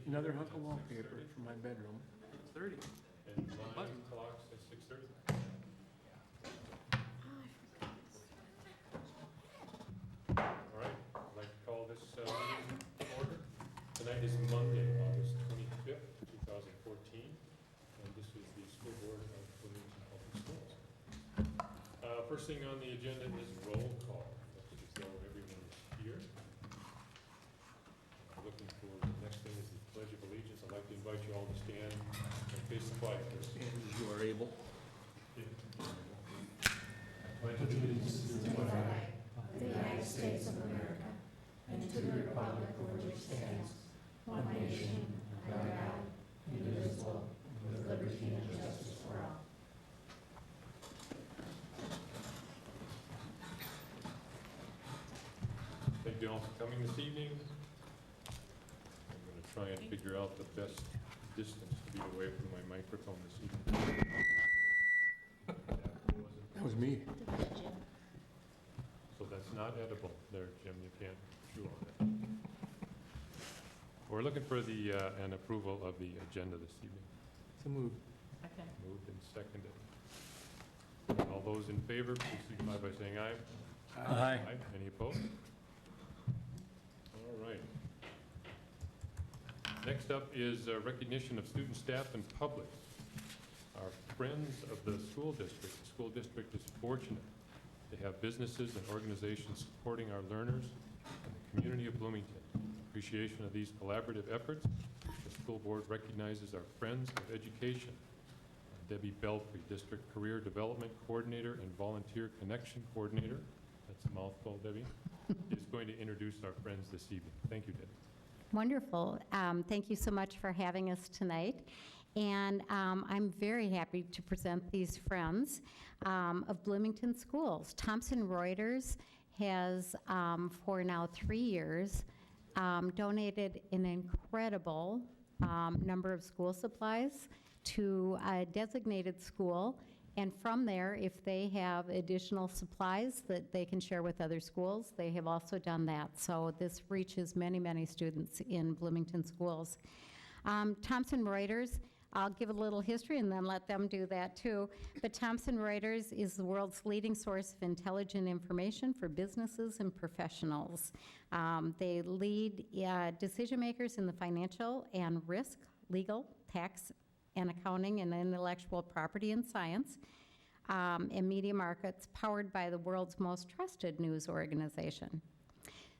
Another hunk of wallpaper for my bedroom. 30. And London clocks at 6:30. All right, I'd like to call this meeting to order. Tonight is Monday, August 25th, 2014, and this is the school board of Bloomington Public Schools. First thing on the agenda is roll call. Looks as though everyone is here. Looking for the next thing is the Pledge of Allegiance. I'd like to invite you all to stand and face the flag, please. And you are able. Pledge allegiance to the flag of the United States of America and to the republic for which it stands, one nation, under God, indivisible, with liberty and justice for all. Thank you all for coming this evening. I'm going to try and figure out the best distance to be away from my microphone this evening. That was me. So that's not edible there, Jim. You can't chew on it. We're looking for the an approval of the agenda this evening. So move. Okay. Moved and seconded. All those in favor, please signify by saying aye. Aye. Any opposed? All right. Next up is recognition of student, staff, and public. Our friends of the school district. The school district is fortunate to have businesses and organizations supporting our learners and the community of Bloomington. In appreciation of these collaborative efforts, the school board recognizes our friends of education. Debbie Belfry, District Career Development Coordinator and Volunteer Connection Coordinator, that's a mouthful, Debbie, is going to introduce our friends this evening. Thank you, Debbie. Wonderful. Thank you so much for having us tonight. And I'm very happy to present these friends of Bloomington Schools. Thomson Reuters has, for now 3 years, donated an incredible number of school supplies to a designated school. And from there, if they have additional supplies that they can share with other schools, they have also done that. So this reaches many, many students in Bloomington schools. Thomson Reuters, I'll give a little history and then let them do that too. But Thomson Reuters is the world's leading source of intelligent information for businesses and professionals. They lead decision makers in the financial and risk, legal, tax, and accounting and intellectual property and science and media markets, powered by the world's most trusted news organization.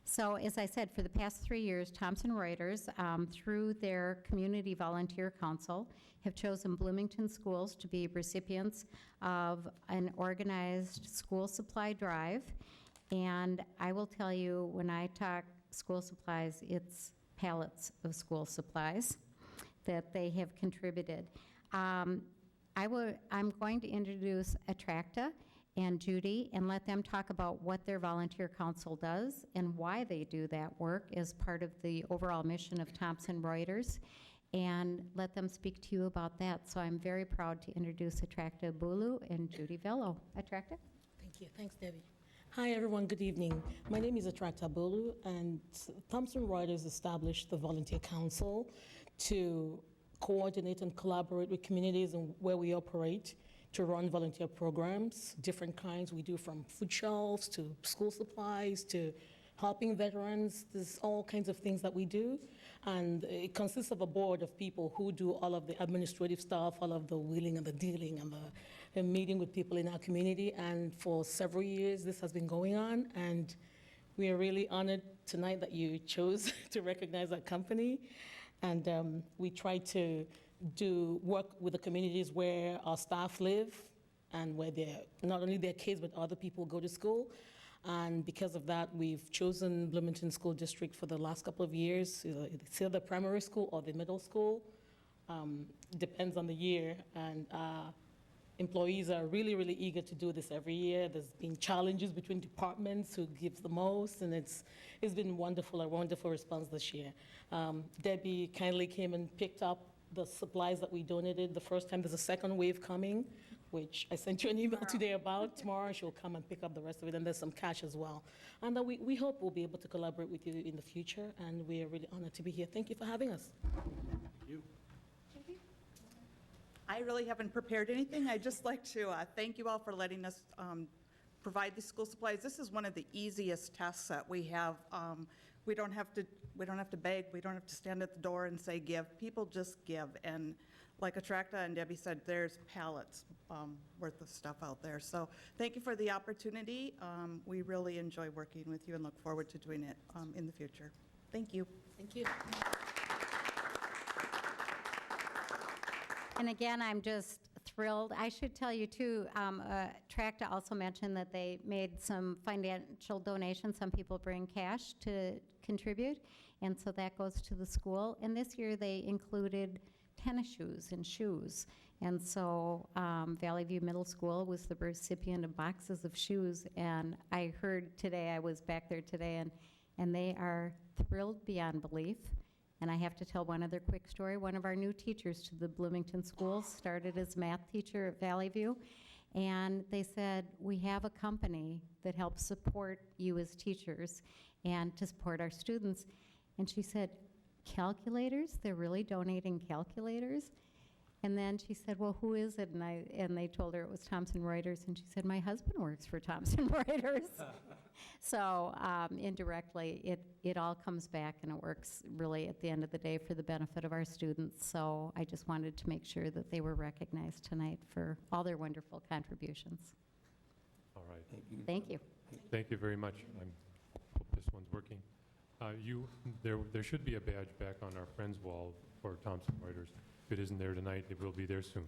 So as I said, for the past 3 years, Thomson Reuters, through their Community Volunteer Council, have chosen Bloomington schools to be recipients of an organized school supply drive. And I will tell you, when I talk school supplies, it's pallets of school supplies that they have contributed. I'm going to introduce Attracta and Judy and let them talk about what their volunteer council does and why they do that work as part of the overall mission of Thomson Reuters, and let them speak to you about that. So I'm very proud to introduce Attracta Bulu and Judy Vello. Attracta? Thank you. Thanks, Debbie. Hi, everyone. Good evening. My name is Attracta Bulu, and Thomson Reuters established the Volunteer Council to coordinate and collaborate with communities and where we operate to run volunteer programs, different kinds. We do from food shelves to school supplies to helping veterans. There's all kinds of things that we do. And it consists of a board of people who do all of the administrative stuff, all of the wheeling and the dealing and the meeting with people in our community. And for several years, this has been going on. And we are really honored tonight that you chose to recognize our company. And we try to do work with the communities where our staff live and where not only their kids, but other people go to school. And because of that, we've chosen Bloomington School District for the last couple of years. It's either the primary school or the middle school. Depends on the year. And employees are really, really eager to do this every year. There's been challenges between departments, who gives the most, and it's been wonderful, a wonderful response this year. Debbie kindly came and picked up the supplies that we donated the first time. There's a second wave coming, which I sent you an email today about. Tomorrow she'll come and pick up the rest of it, and there's some cash as well. And we hope we'll be able to collaborate with you in the future, and we are really honored to be here. Thank you for having us. I really haven't prepared anything. I'd just like to thank you all for letting us provide the school supplies. This is one of the easiest tasks that we have. We don't have to beg. We don't have to stand at the door and say give. People just give. And like Attracta and Debbie said, there's pallets worth of stuff out there. So thank you for the opportunity. We really enjoy working with you and look forward to doing it in the future. Thank you. Thank you. And again, I'm just thrilled. I should tell you too, Tracta also mentioned that they made some financial donations. Some people bring cash to contribute, and so that goes to the school. And this year they included tennis shoes and shoes. And so Valley View Middle School was the recipient of boxes of shoes. And I heard today, I was back there today, and they are thrilled beyond belief. And I have to tell one other quick story. One of our new teachers to the Bloomington schools started as math teacher at Valley View, and they said, we have a company that helps support you as teachers and to support our students. And she said, calculators? They're really donating calculators? And then she said, well, who is it? And they told her it was Thomson Reuters, and she said, my husband works for Thomson Reuters. So indirectly, it all comes back, and it works really at the end of the day for the benefit of our students. So I just wanted to make sure that they were recognized tonight for all their wonderful contributions. All right. Thank you. Thank you very much. I hope this one's working. There should be a badge back on our Friends wall for Thomson Reuters. If it isn't there tonight, it will be there soon.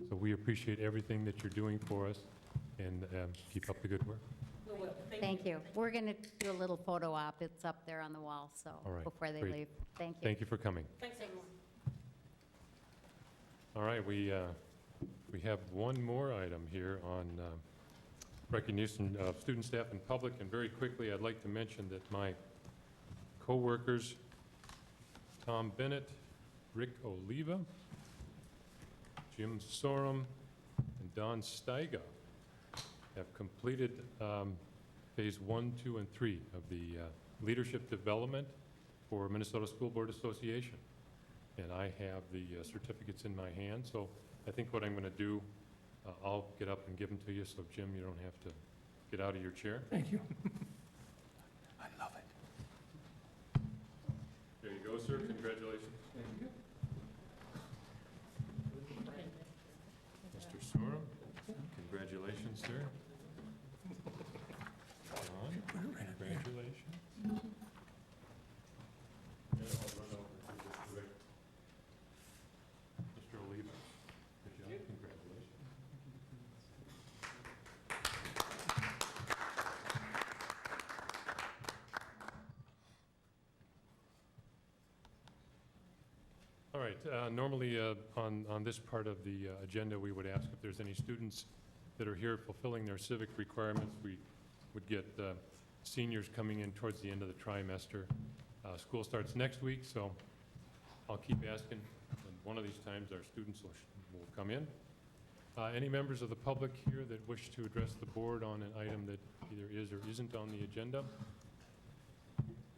So we appreciate everything that you're doing for us, and keep up the good work. Thank you. We're going to do a little photo op. It's up there on the wall, so All right, before they great. leave. Thank you. Thank you for coming. Thanks, everyone. All right, we have one more item here on recognition of student, staff, and public. And very quickly, I'd like to mention that my co-workers, Tom Bennett, Rick Oliva, Jim Sorum, and Don Steiga have completed phase 1, 2, and 3 of the leadership development for Minnesota School Board Association. And I have the certificates in my hand, so I think what I'm going to do, I'll get up and give them to you, so Jim, you don't have to get out of your chair. Thank you. I love it. There you go, sir. Congratulations. Thank you. Mr. Sorum, congratulations, sir. Don, congratulations. And I'll run over to Mr. Rick. Mr. Oliva, good job, congratulations. All right, normally on this part of the agenda, we would ask if there's any students that are here fulfilling their civic requirements. We would get seniors coming in towards the end of the trimester. School starts next week, so I'll keep asking, and one of these times our students will come in. Any members of the public here that wish to address the board on an item that either is or isn't on the agenda?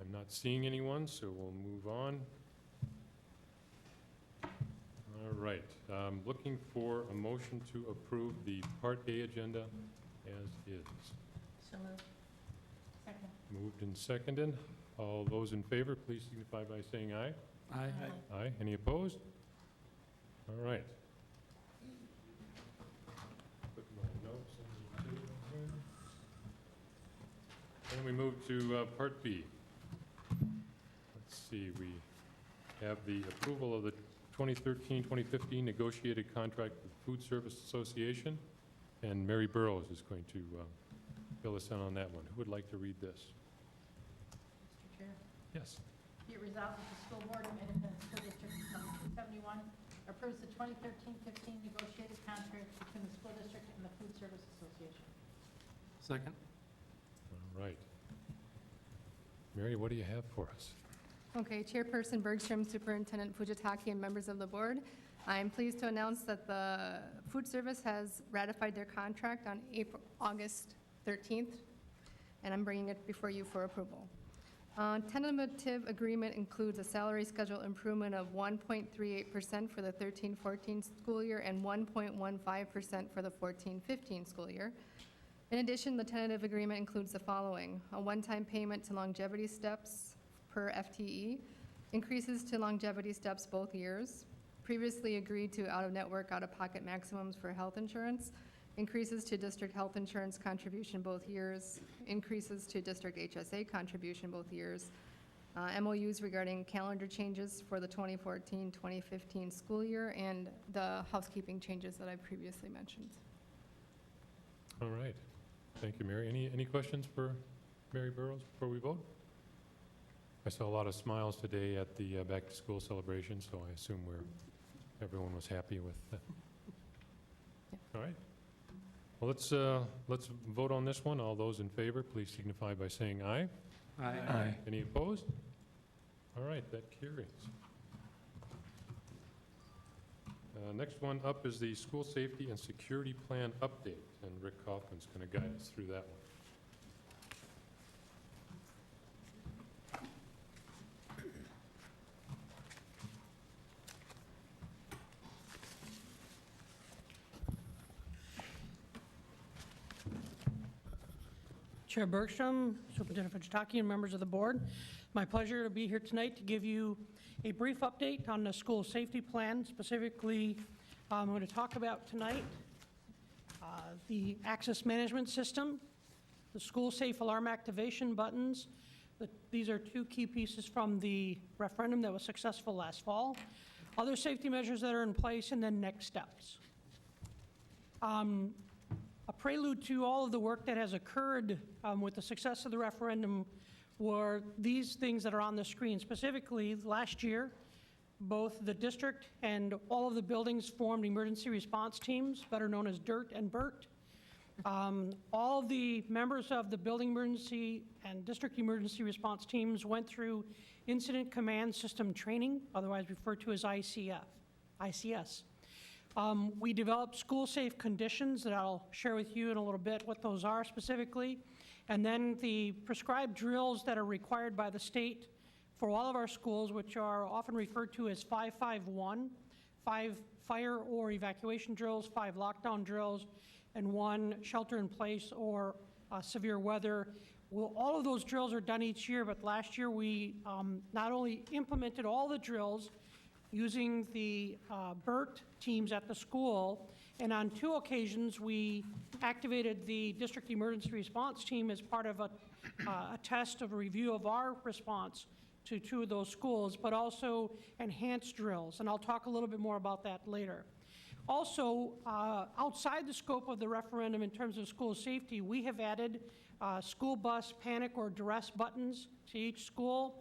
I'm not seeing anyone, so we'll move on. All right, looking for a motion to approve the Part A agenda as is. So moved. Second. Moved and seconded. All those in favor, please signify by saying aye. Aye. Aye. Any opposed? All right. Put my notes in the table here. Then we move to Part B. Let's see, we have the approval of the 2013-2015 negotiated contract with Food Service Association, and Mary Burrows is going to fill us in on that one. Who would like to read this? Mr. Chair, Yes. be it resolved that the School Board of Independent School District Number 271 approves the 2013-15 negotiated contract between the school district and the Food Service Association. Second. All right. Mary, what do you have for us? Okay, Chairperson Bergstrom, Superintendent Fujitaki, and members of the board, I'm pleased to announce that the food service has ratified their contract on August 13th, and I'm bringing it before you for approval. Tentative agreement includes a salary schedule improvement of 1.38% for the 13-14 school year and 1.15% for the 14-15 school year. In addition, the tentative agreement includes the following: a one-time payment to longevity steps per FTE, increases to longevity steps both years, previously agreed to out-of-network, out-of-pocket maximums for health insurance, increases to district health insurance contribution both years, increases to district HSA contribution both years, MOUs regarding calendar changes for the 2014-2015 school year, and the housekeeping changes that I previously mentioned. All right. Thank you, Mary. Any questions for Mary Burrows before we vote? I saw a lot of smiles today at the back-to-school celebration, so I assume everyone was happy with that. All right. Well, let's vote on this one. All those in favor, please signify by saying aye. Aye. Any opposed? All right, that carries. Next one up is the school safety and security plan update, and Rick Kaufman's going to guide us through that one. Chair Bergstrom, Superintendent Fujitaki, and members of the board, my pleasure to be here tonight to give you a brief update on the school safety plan. Specifically, I'm going to talk about tonight the access management system, the school safe alarm activation buttons. These are two key pieces from the referendum that was successful last fall. Other safety measures that are in place, and then next steps. A prelude to all of the work that has occurred with the success of the referendum were these things that are on the screen. Specifically, last year, both the district and all of the buildings formed emergency response teams, better known as DIRT and BERT. All of the members of the building emergency and district emergency response teams went through incident command system training, otherwise referred to as ICS. We developed school-safe conditions that I'll share with you in a little bit what those are specifically, and then the prescribed drills that are required by the state for all of our schools, which are often referred to as 551, 5 fire or evacuation drills, 5 lockdown drills, and 1 shelter-in-place or severe weather. Well, all of those drills are done each year, but last year we not only implemented all the drills using the BERT teams at the school, and on 2 occasions we activated the district emergency response team as part of a test of a review of our response to 2 of those schools, but also enhanced drills, and I'll talk a little bit more about that later. Also, outside the scope of the referendum in terms of school safety, we have added school bus panic or duress buttons to each school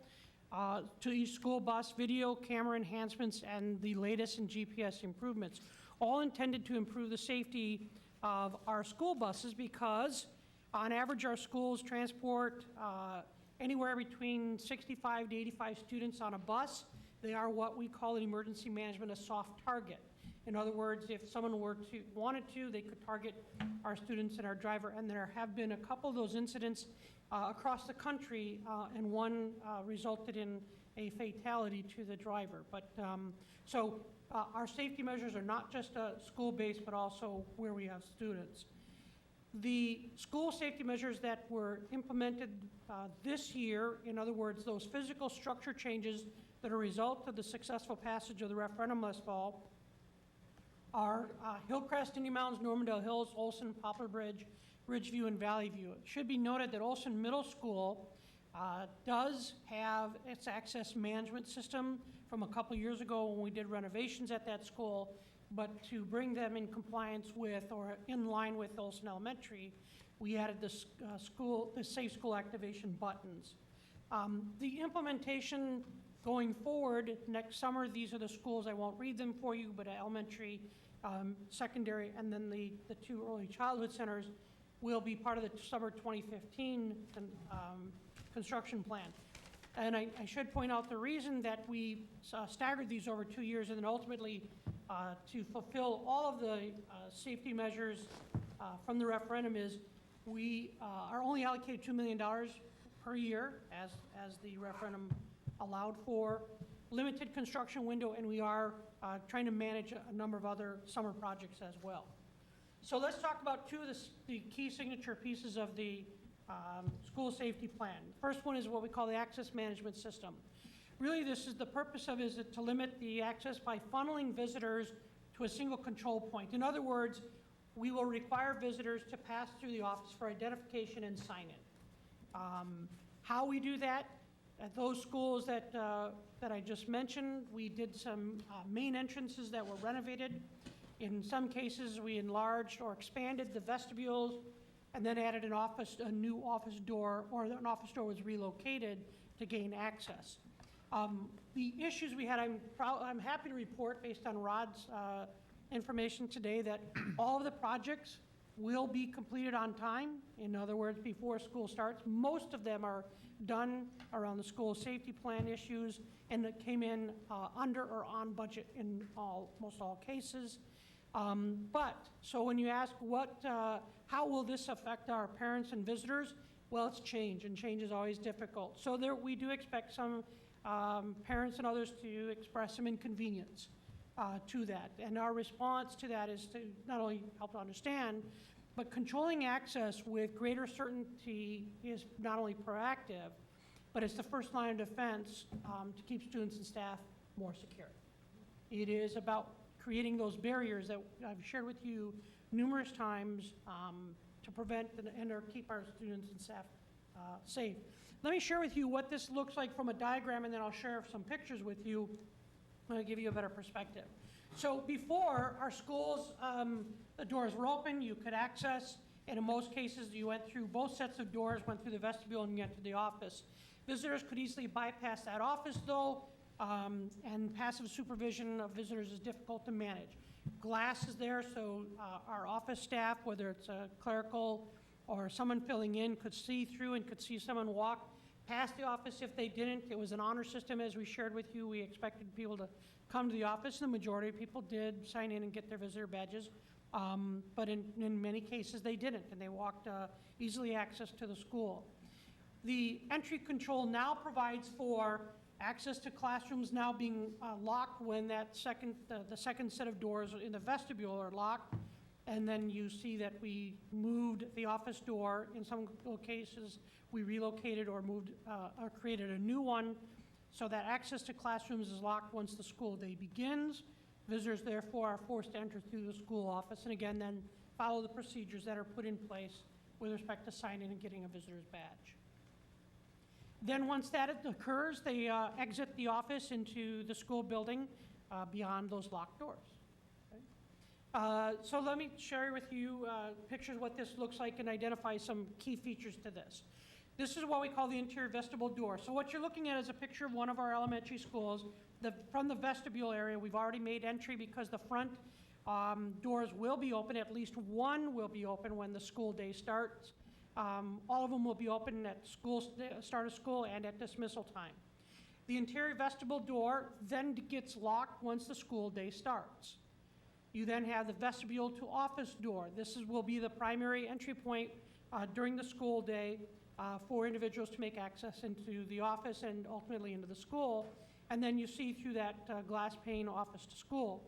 bus, video camera enhancements, and the latest in GPS improvements, all intended to improve the safety of our school buses, because on average our schools transport anywhere between 65 to 85 students on a bus. They are what we call in emergency management a soft target. In other words, if someone wanted to, they could target our students and our driver, and there have been a couple of those incidents across the country, and one resulted in a fatality to the driver. But so our safety measures are not just school-based, but also where we have students. The school safety measures that were implemented this year, in other words, those physical structure changes that are a result of the successful passage of the referendum last fall, are Hillcrest, Indian Mountains, Normandale Hills, Olson, Poplar Bridge, Ridgeview, and Valley View. It should be noted that Olson Middle School does have its access management system from a couple years ago when we did renovations at that school, but to bring them in compliance with or in line with Olson Elementary, we added the Safe School Activation buttons. The implementation going forward next summer, these are the schools, I won't read them for you, but elementary, secondary, and then the 2 early childhood centers will be part of the summer 2015 construction plan. And I should point out the reason that we staggered these over 2 years and then ultimately to fulfill all of the safety measures from the referendum is we are only allocated $2 million per year as the referendum allowed for, limited construction window, and we are trying to manage a number of other summer projects as well. So let's talk about two of the key signature pieces of the school safety plan. First one is what we call the access management system. Really, the purpose of it is to limit the access by funneling visitors to a single control point. In other words, we will require visitors to pass through the office for identification and sign in. How we do that, at those schools that I just mentioned, we did some main entrances that were renovated. In some cases, we enlarged or expanded the vestibules and then added a new office door, or an office door was relocated to gain access. The issues we had, I'm happy to report, based on Rod's information today, that all of the projects will be completed on time. In other words, before school starts. Most of them are done around the school safety plan issues, and it came in under or on budget in most all cases. So when you ask how will this affect our parents and visitors? Well, it's change, and change is always difficult. So we do expect some parents and others to express some inconvenience to that. And our response to that is to not only help to understand, but controlling access with greater certainty is not only proactive, but it's the first line of defense to keep students and staff more secure. It is about creating those barriers that I've shared with you numerous times to prevent and/or keep our students and staff safe. Let me share with you what this looks like from a diagram, and then I'll share some pictures with you to give you a better perspective. So before, our schools, the doors were open, you could access, and in most cases, you went through both sets of doors, went through the vestibule, and you went to the office. Visitors could easily bypass that office, though, and passive supervision of visitors is difficult to manage. Glass is there, so our office staff, whether it's a clerical or someone filling in, could see through and could see someone walk past the office. If they didn't, it was an honor system, as we shared with you. We expected people to come to the office. The majority of people did sign in and get their visitor badges, but in many cases they didn't, and they walked easily access to the school. The entry control now provides for access to classrooms now being locked when the second set of doors in the vestibule are locked. And then you see that we moved the office door. In some cases, we relocated or moved or created a new one so that access to classrooms is locked once the school day begins. Visitors, therefore, are forced to enter through the school office and again then follow the procedures that are put in place with respect to signing and getting a visitor's badge. Then once that occurs, they exit the office into the school building beyond those locked doors. So let me share with you pictures of what this looks like and identify some key features to this. This is what we call the interior vestibule door. So what you're looking at is a picture of one of our elementary schools. From the vestibule area, we've already made entry because the front doors will be open. At least one will be open when the school day starts. All of them will be open at start of school and at dismissal time. The interior vestibule door then gets locked once the school day starts. You then have the vestibule to office door. This will be the primary entry point during the school day for individuals to make access into the office and ultimately into the school. And then you see through that glass pane office to school.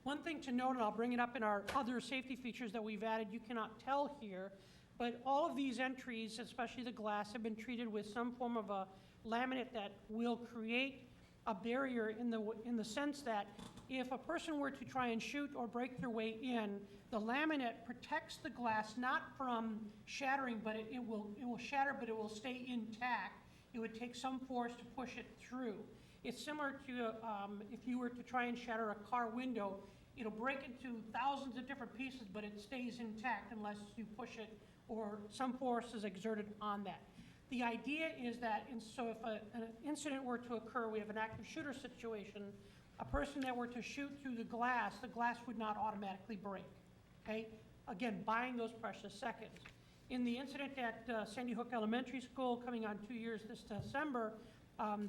One thing to note, and I'll bring it up in our other safety features that we've added, you cannot tell here, but all of these entries, especially the glass, have been treated with some form of a laminate that will create a barrier in the sense that if a person were to try and shoot or break their way in, the laminate protects the glass not from shattering, but it will shatter, but it will stay intact. It would take some force to push it through. It's similar to if you were to try and shatter a car window, it'll break into thousands of different pieces, but it stays intact unless you push it or some force is exerted on that. The idea is that, so if an incident were to occur, we have an active shooter situation, a person that were to shoot through the glass would not automatically break, okay? Again, buying those precious seconds. In the incident at Sandy Hook Elementary School, coming on 2 years this December,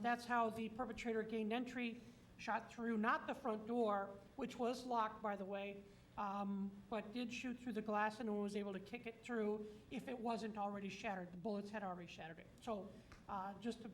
that's how the perpetrator gained entry, shot through not the front door, which was locked, by the way, but did shoot through the glass and was able to kick it through if it wasn't already shattered. The bullets had already shattered it. So just to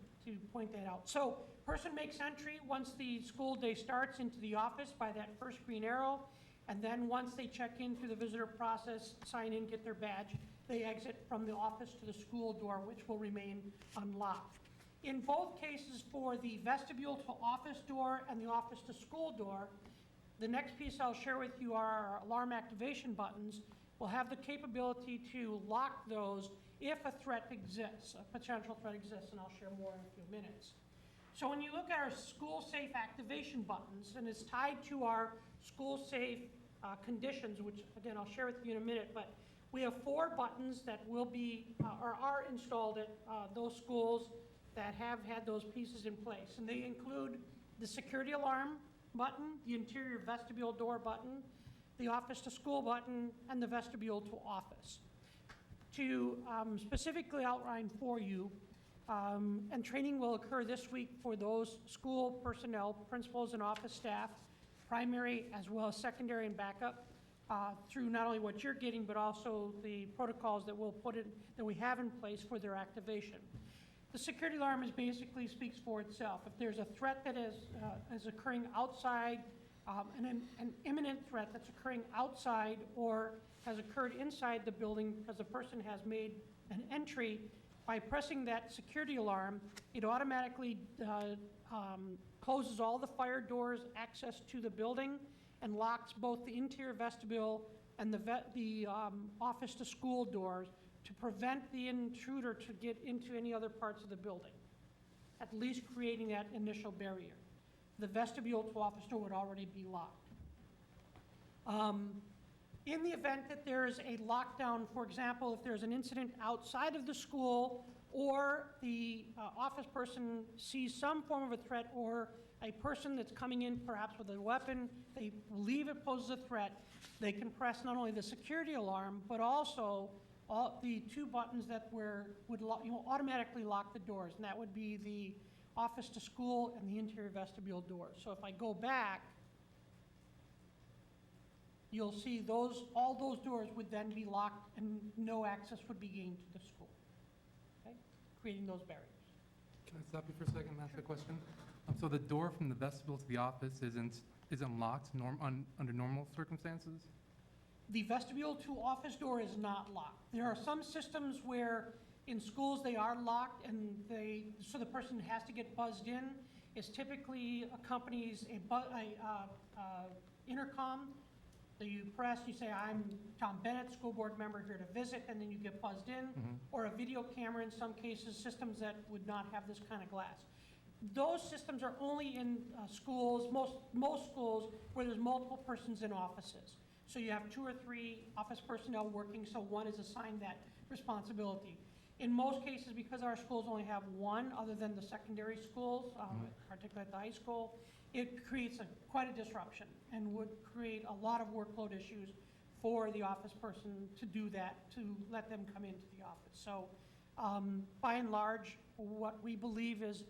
point that out. So person makes entry once the school day starts into the office by that first green arrow, and then once they check in through the visitor process, sign in, get their badge, they exit from the office to the school door, which will remain unlocked. In both cases, for the vestibule to office door and the office to school door, the next piece I'll share with you are our alarm activation buttons. We'll have the capability to lock those if a threat exists, a potential threat exists, and I'll share more in a few minutes. So when you look at our school safe activation buttons, and it's tied to our school safe conditions, which again I'll share with you in a minute, but we have 4 buttons that will be or are installed at those schools that have had those pieces in place. And they include the security alarm button, the interior vestibule door button, the office to school button, and the vestibule to office. To specifically outline for you, and training will occur this week for those school personnel, principals and office staff, primary as well as secondary and backup, through not only what you're getting, but also the protocols that we'll put in, that we have in place for their activation. The security alarm basically speaks for itself. If there's a threat that is occurring outside, an imminent threat that's occurring outside or has occurred inside the building because the person has made an entry, by pressing that security alarm, it automatically closes all the fire doors, access to the building, and locks both the interior vestibule and the office to school doors to prevent the intruder to get into any other parts of the building, at least creating that initial barrier. The vestibule to office door would already be locked. In the event that there is a lockdown, for example, if there's an incident outside of the school or the office person sees some form of a threat or a person that's coming in perhaps with a weapon, they believe it poses a threat, they can press not only the security alarm, but also all the 2 buttons that would automatically lock the doors, and that would be the office to school and the interior vestibule doors. So if I go back, you'll see all those doors would then be locked and no access would be gained to the school, okay? Creating those barriers. Can I stop you for a second and ask a question? So the door from the vestibule to the office isn't locked under normal circumstances? The vestibule to office door is not locked. There are some systems where in schools they are locked and so the person has to get buzzed in. It typically accompanies a intercom that you press, you say, I'm Tom Bennett, school board member here to visit, and then you get buzzed in, or a video camera in some cases, systems that would not have this kind of glass. Those systems are only in schools, most schools where there's multiple persons in offices. So you have 2 or 3 office personnel working, so one is assigned that responsibility. In most cases, because our schools only have 1 other than the secondary schools, particularly at the high school, it creates quite a disruption and would create a lot of workload issues for the office person to do that, to let them come into the office. So by and large, what we believe is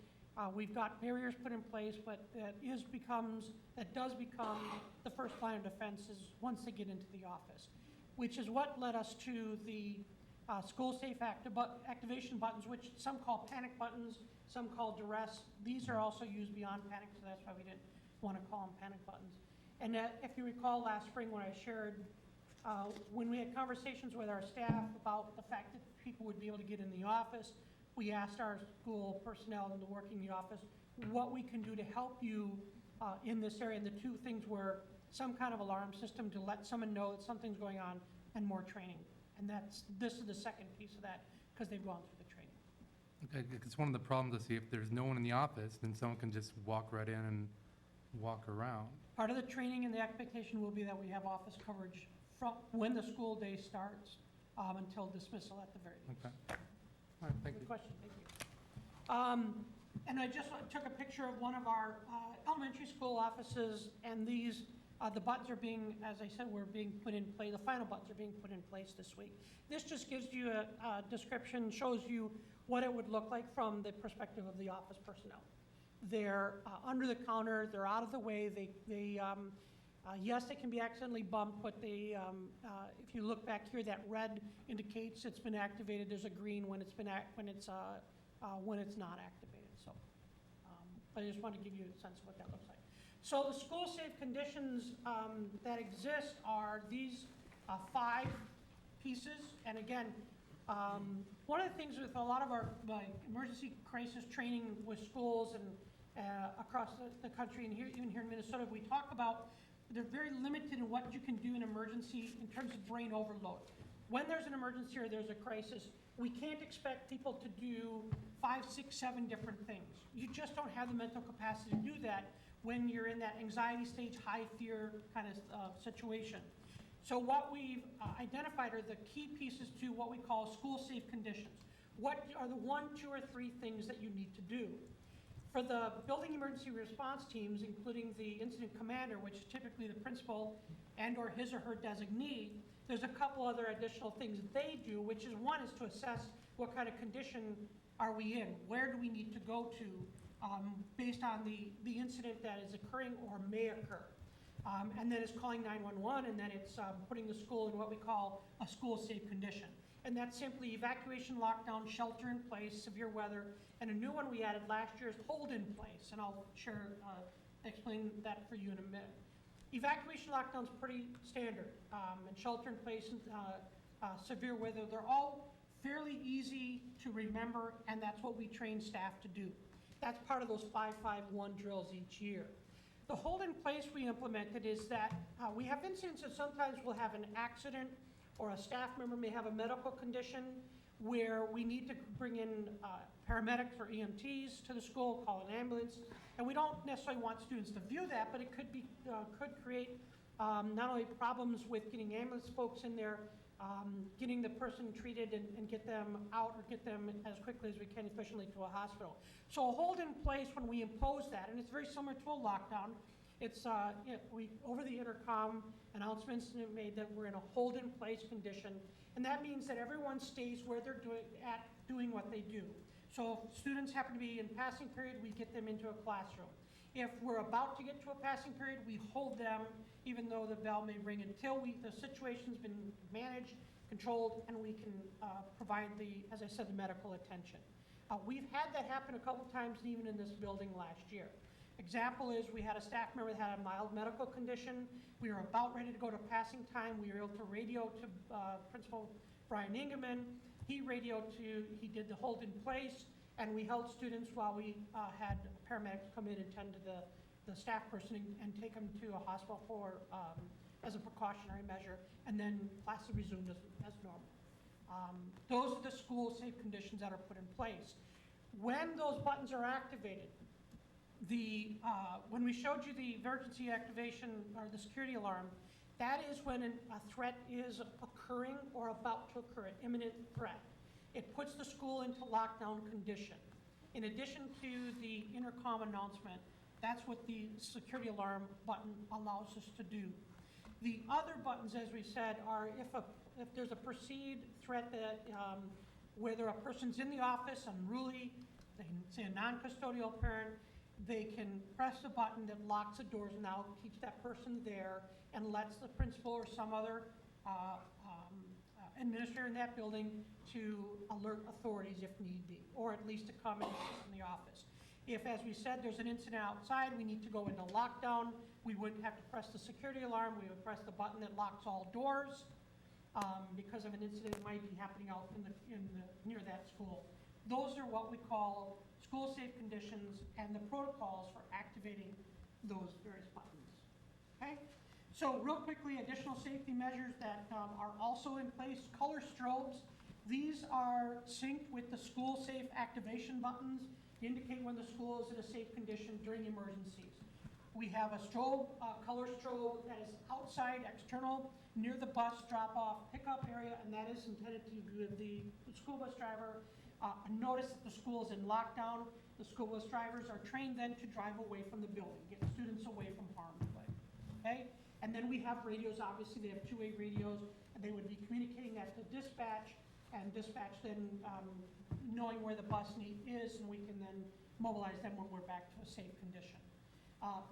we've got barriers put in place, but that does become the first line of defense is once they get into the office, which is what led us to the school safe activation buttons, which some call panic buttons, some call duress. These are also used beyond panic, so that's why we didn't want to call them panic buttons. And if you recall last spring when I shared, when we had conversations with our staff about the fact that people would be able to get in the office, we asked our school personnel in the working the office what we can do to help you in this area. And the 2 things were some kind of alarm system to let someone know that something's going on and more training. And this is the second piece of that because they've gone through the training. Okay, it's one of the problems I see. If there's no one in the office, then someone can just walk right in and walk around. Part of the training and the expectation will be that we have office coverage from when the school day starts until dismissal at the very least. Okay. All right, thank you. Good question, thank you. And I just took a picture of one of our elementary school offices, and these The buttons are being, as I said, were being put in place, the final buttons are being put in place this week. This just gives you a description, shows you what it would look like from the perspective of the office personnel. They're under the counter, they're out of the way, yes, they can be accidentally bumped, but if you look back here, that red indicates it's been activated. There's a green when it's not activated. So, I just want to give you a sense of what that looks like. So the school-safe conditions that exist are these 5 pieces. And again, one of the things with a lot of our emergency crisis training with schools and across the country, and even here in Minnesota, we talk about they're very limited in what you can do in emergency in terms of brain overload. When there's an emergency or there's a crisis, we can't expect people to do 5, 6, 7 different things. You just don't have the mental capacity to do that when you're in that anxiety stage, high fear kind of situation. So what we've identified are the key pieces to what we call school-safe conditions. What are the 1, 2, or 3 things that you need to do? For the building emergency response teams, including the incident commander, which is typically the principal and or his or her designee, there's a couple other additional things they do, which is one is to assess what kind of condition are we in? Where do we need to go to based on the incident that is occurring or may occur? And then it's calling 911, and then it's putting the school in what we call a school-safe condition. And that's simply evacuation, lockdown, shelter in place, severe weather, and a new one we added last year is hold in place, and I'll explain that for you in a minute. Evacuation lockdown is pretty standard, and shelter in place and severe weather, they're all fairly easy to remember, and that's what we train staff to do. That's part of those 5-5-1 drills each year. The hold in place we implemented is that we have incidents that sometimes we'll have an accident or a staff member may have a medical condition where we need to bring in paramedics or EMTs to the school, call an ambulance, and we don't necessarily want students to view that, but it could create not only problems with getting ambulance folks in there, getting the person treated and get them out or get them as quickly as we can efficiently to a hospital. So a hold in place when we impose that, and it's very similar to a lockdown, it's we over the intercom announcements made that we're in a hold in place condition, and that means that everyone stays where they're doing what they do. So if students happen to be in passing period, we get them into a classroom. If we're about to get to a passing period, we hold them even though the bell may ring until the situation's been managed, controlled, and we can provide as I said, the medical attention. We've had that happen a couple times even in this building last year. Example is we had a staff member that had a mild medical condition. We were about ready to go to passing time. We were able to radio to Principal Brian Ingeman. He did the hold in place, and we held students while we had paramedics come in and tend to the staff person and take them to a hospital as a precautionary measure, and then classes resumed as normal. Those are the school-safe conditions that are put in place. When those buttons are activated, when we showed you the emergency activation or the security alarm, that is when a threat is occurring or about to occur, an imminent threat. It puts the school into lockdown condition. In addition to the intercom announcement, that's what the security alarm button allows us to do. The other buttons, as we said, are if there's a perceived threat that whether a person's in the office, unruly, they can say a non-custodial parent, they can press a button that locks the doors and now keeps that person there and lets the principal or some other administrator in that building to alert authorities if need be, or at least to come and assist in the office. If, as we said, there's an incident outside, we need to go into lockdown, we wouldn't have to press the security alarm, we would press the button that locks all doors because of an incident that might be happening out near that school. Those are what we call school-safe conditions and the protocols for activating those various buttons. Okay? So real quickly, additional safety measures that are also in place. Color strobes. These are synced with the school-safe activation buttons to indicate when the school is in a safe condition during emergencies. We have a strobe, color strobe that is outside, external, near the bus drop-off pickup area, and that is intended to give the school bus driver a notice that the school is in lockdown. The school bus drivers are trained then to drive away from the building, get students away from harm's way. Okay? And then we have radios, obviously, they have two-way radios, and they would be communicating that to dispatch, and dispatch then knowing where the bus is, and we can then mobilize them when we're back to a safe condition.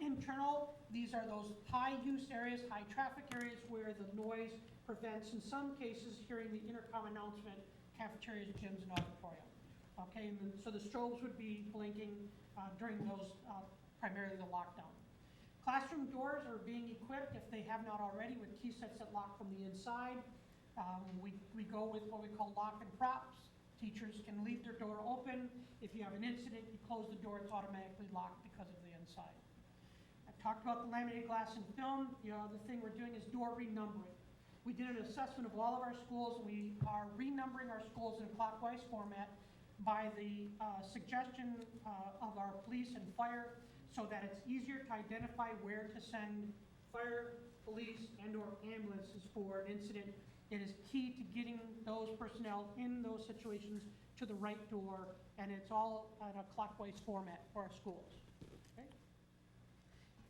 Internal, these are those high-use areas, high-traffic areas where the noise prevents, in some cases, hearing the intercom announcement, cafeterias, gyms, and auditorium. Okay, and then, so the strobes would be blinking during those, primarily the lockdown. Classroom doors are being equipped, if they have not already, with key sets that lock from the inside. We go with what we call lock and props. Teachers can leave their door open. If you have an incident, you close the door, it's automatically locked because of the inside. I talked about the laminated glass and film. The other thing we're doing is door renumbering. We did an assessment of all of our schools. We are renumbering our schools in a clockwise format by the suggestion of our police and fire, so that it's easier to identify where to send fire, police, and/or ambulances for an incident. It is key to getting those personnel in those situations to the right door, and it's all in a clockwise format for our schools. Okay?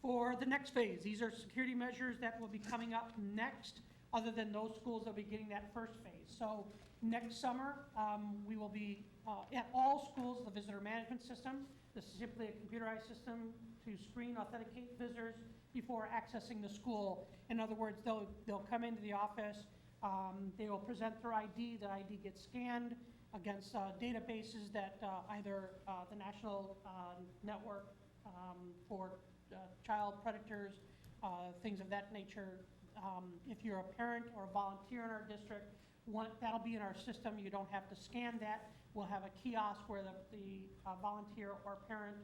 For the next phase, these are security measures that will be coming up next, other than those schools that will be getting that first phase. So next summer, we will be at all schools, the visitor management system. This is simply a computerized system to screen, authenticate visitors before accessing the school. In other words, they'll come into the office, they will present their ID, the ID gets scanned against databases that either the National Network for Child Predators, things of that nature. If you're a parent or a volunteer in our district, that'll be in our system. You don't have to scan that. We'll have a kiosk where the volunteer or parent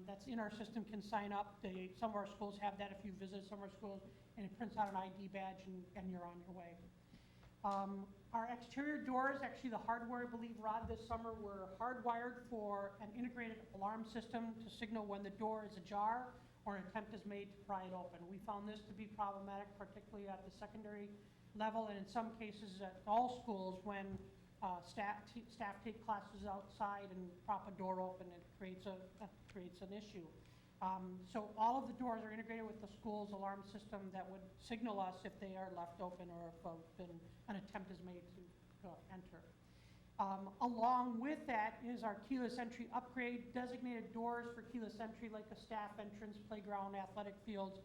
that's in our system can sign up. Some of our schools have that if you visit some of our schools, and it prints out an ID badge and you're on your way. Our exterior doors, actually the hardware, I believe, Rod, this summer were hardwired for an integrated alarm system to signal when the door is ajar or an attempt is made to pry it open. We found this to be problematic, particularly at the secondary level, and in some cases at all schools when staff take classes outside and prop a door open, it creates an issue. So all of the doors are integrated with the school's alarm system that would signal us if they are left open or if an attempt is made to enter. Along with that is our keyless entry upgrade, designated doors for keyless entry like a staff entrance, playground, athletic fields.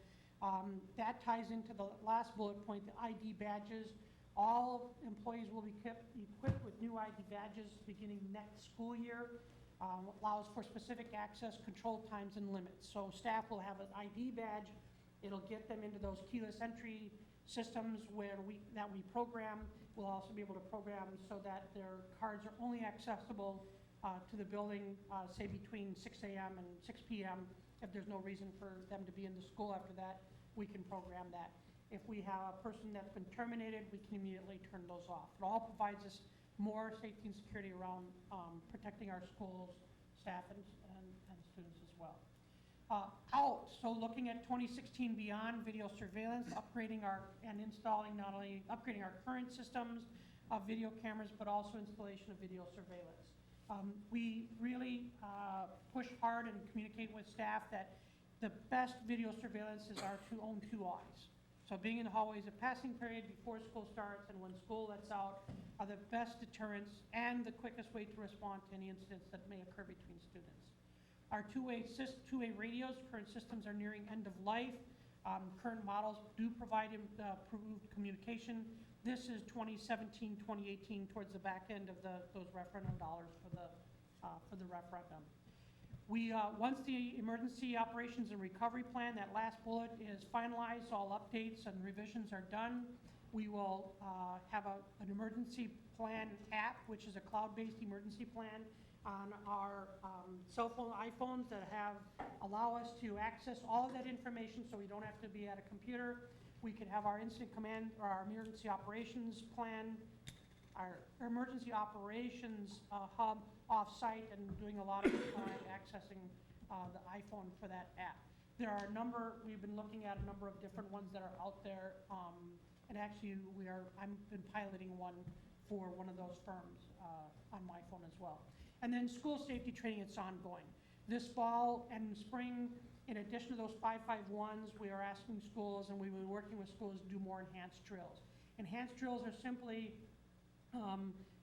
That ties into the last bullet point, the ID badges. All employees will be equipped with new ID badges beginning next school year. Allows for specific access, control times, and limits. So staff will have an ID badge. It'll get them into those keyless entry systems that we program. We'll also be able to program so that their cards are only accessible to the building, say between 6 a.m. and 6 p.m. If there's no reason for them to be in the school after that, we can program that. If we have a person that's been terminated, we can immediately turn those off. It all provides us more safety and security around protecting our schools, staff, and students as well. So looking at 2016 beyond, video surveillance, upgrading and installing, not only upgrading our current systems of video cameras, but also installation of video surveillance. We really push hard and communicate with staff that the best video surveillance is our own two eyes. So being in the hallways at passing period before school starts and when school lets out are the best deterrents and the quickest way to respond to any incidents that may occur between students. Our two-way radios, current systems are nearing end of life. Current models do provide improved communication. This is 2017, 2018, towards the back end of those referendum dollars for the referendum. Once the emergency operations and recovery plan, that last bullet, is finalized, all updates and revisions are done, we will have an emergency plan app, which is a cloud-based emergency plan on our cell phone, iPhones that allow us to access all of that information so we don't have to be at a computer. We can have our incident command or our emergency operations plan, our emergency operations hub off-site, and doing a lot of accessing the iPhone for that app. There are we've been looking at a number of different ones that are out there, and actually I've been piloting one for one of those firms on my phone as well. And then school safety training, it's ongoing. This fall and spring, In addition to those 551s, we are asking schools, and we will be working with schools to do more enhanced drills. Enhanced drills are simply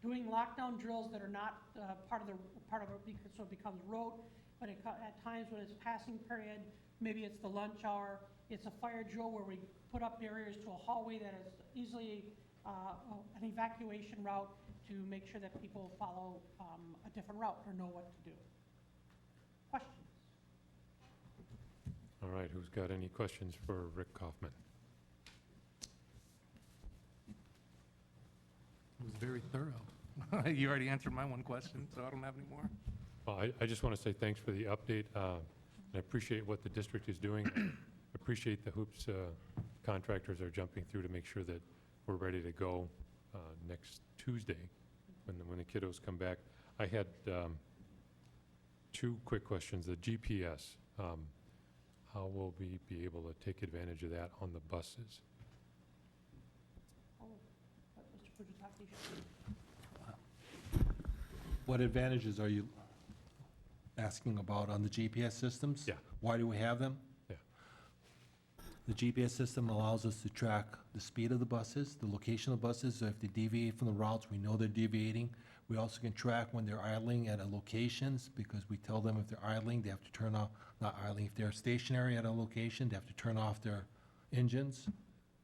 doing lockdown drills that are not part of it, so it becomes rote, but at times when it's passing period, maybe it's the lunch hour, it's a fire drill where we put up barriers to a hallway that is easily an evacuation route to make sure that people follow a different route or know what to do. Questions? All right, who's got any questions for Rick Kaufman? It was very thorough. You already answered my one question, so I don't have any more. Well, I just want to say thanks for the update. I appreciate what the district is doing. I appreciate the hoops contractors are jumping through to make sure that we're ready to go next Tuesday when the kiddos come back. I had two quick questions. The GPS, how will we be able to take advantage of that on the buses? Oh, Mr. Fujitaki should. What advantages are you asking about on the GPS systems? Yeah. Why do we have them? Yeah. The GPS system allows us to track the speed of the buses, the location of buses, so if they deviate from the routes, we know they're deviating. We also can track when they're idling at a locations, because we tell them if they're idling, they have to turn off, not idling, if they're stationary at a location, they have to turn off their engines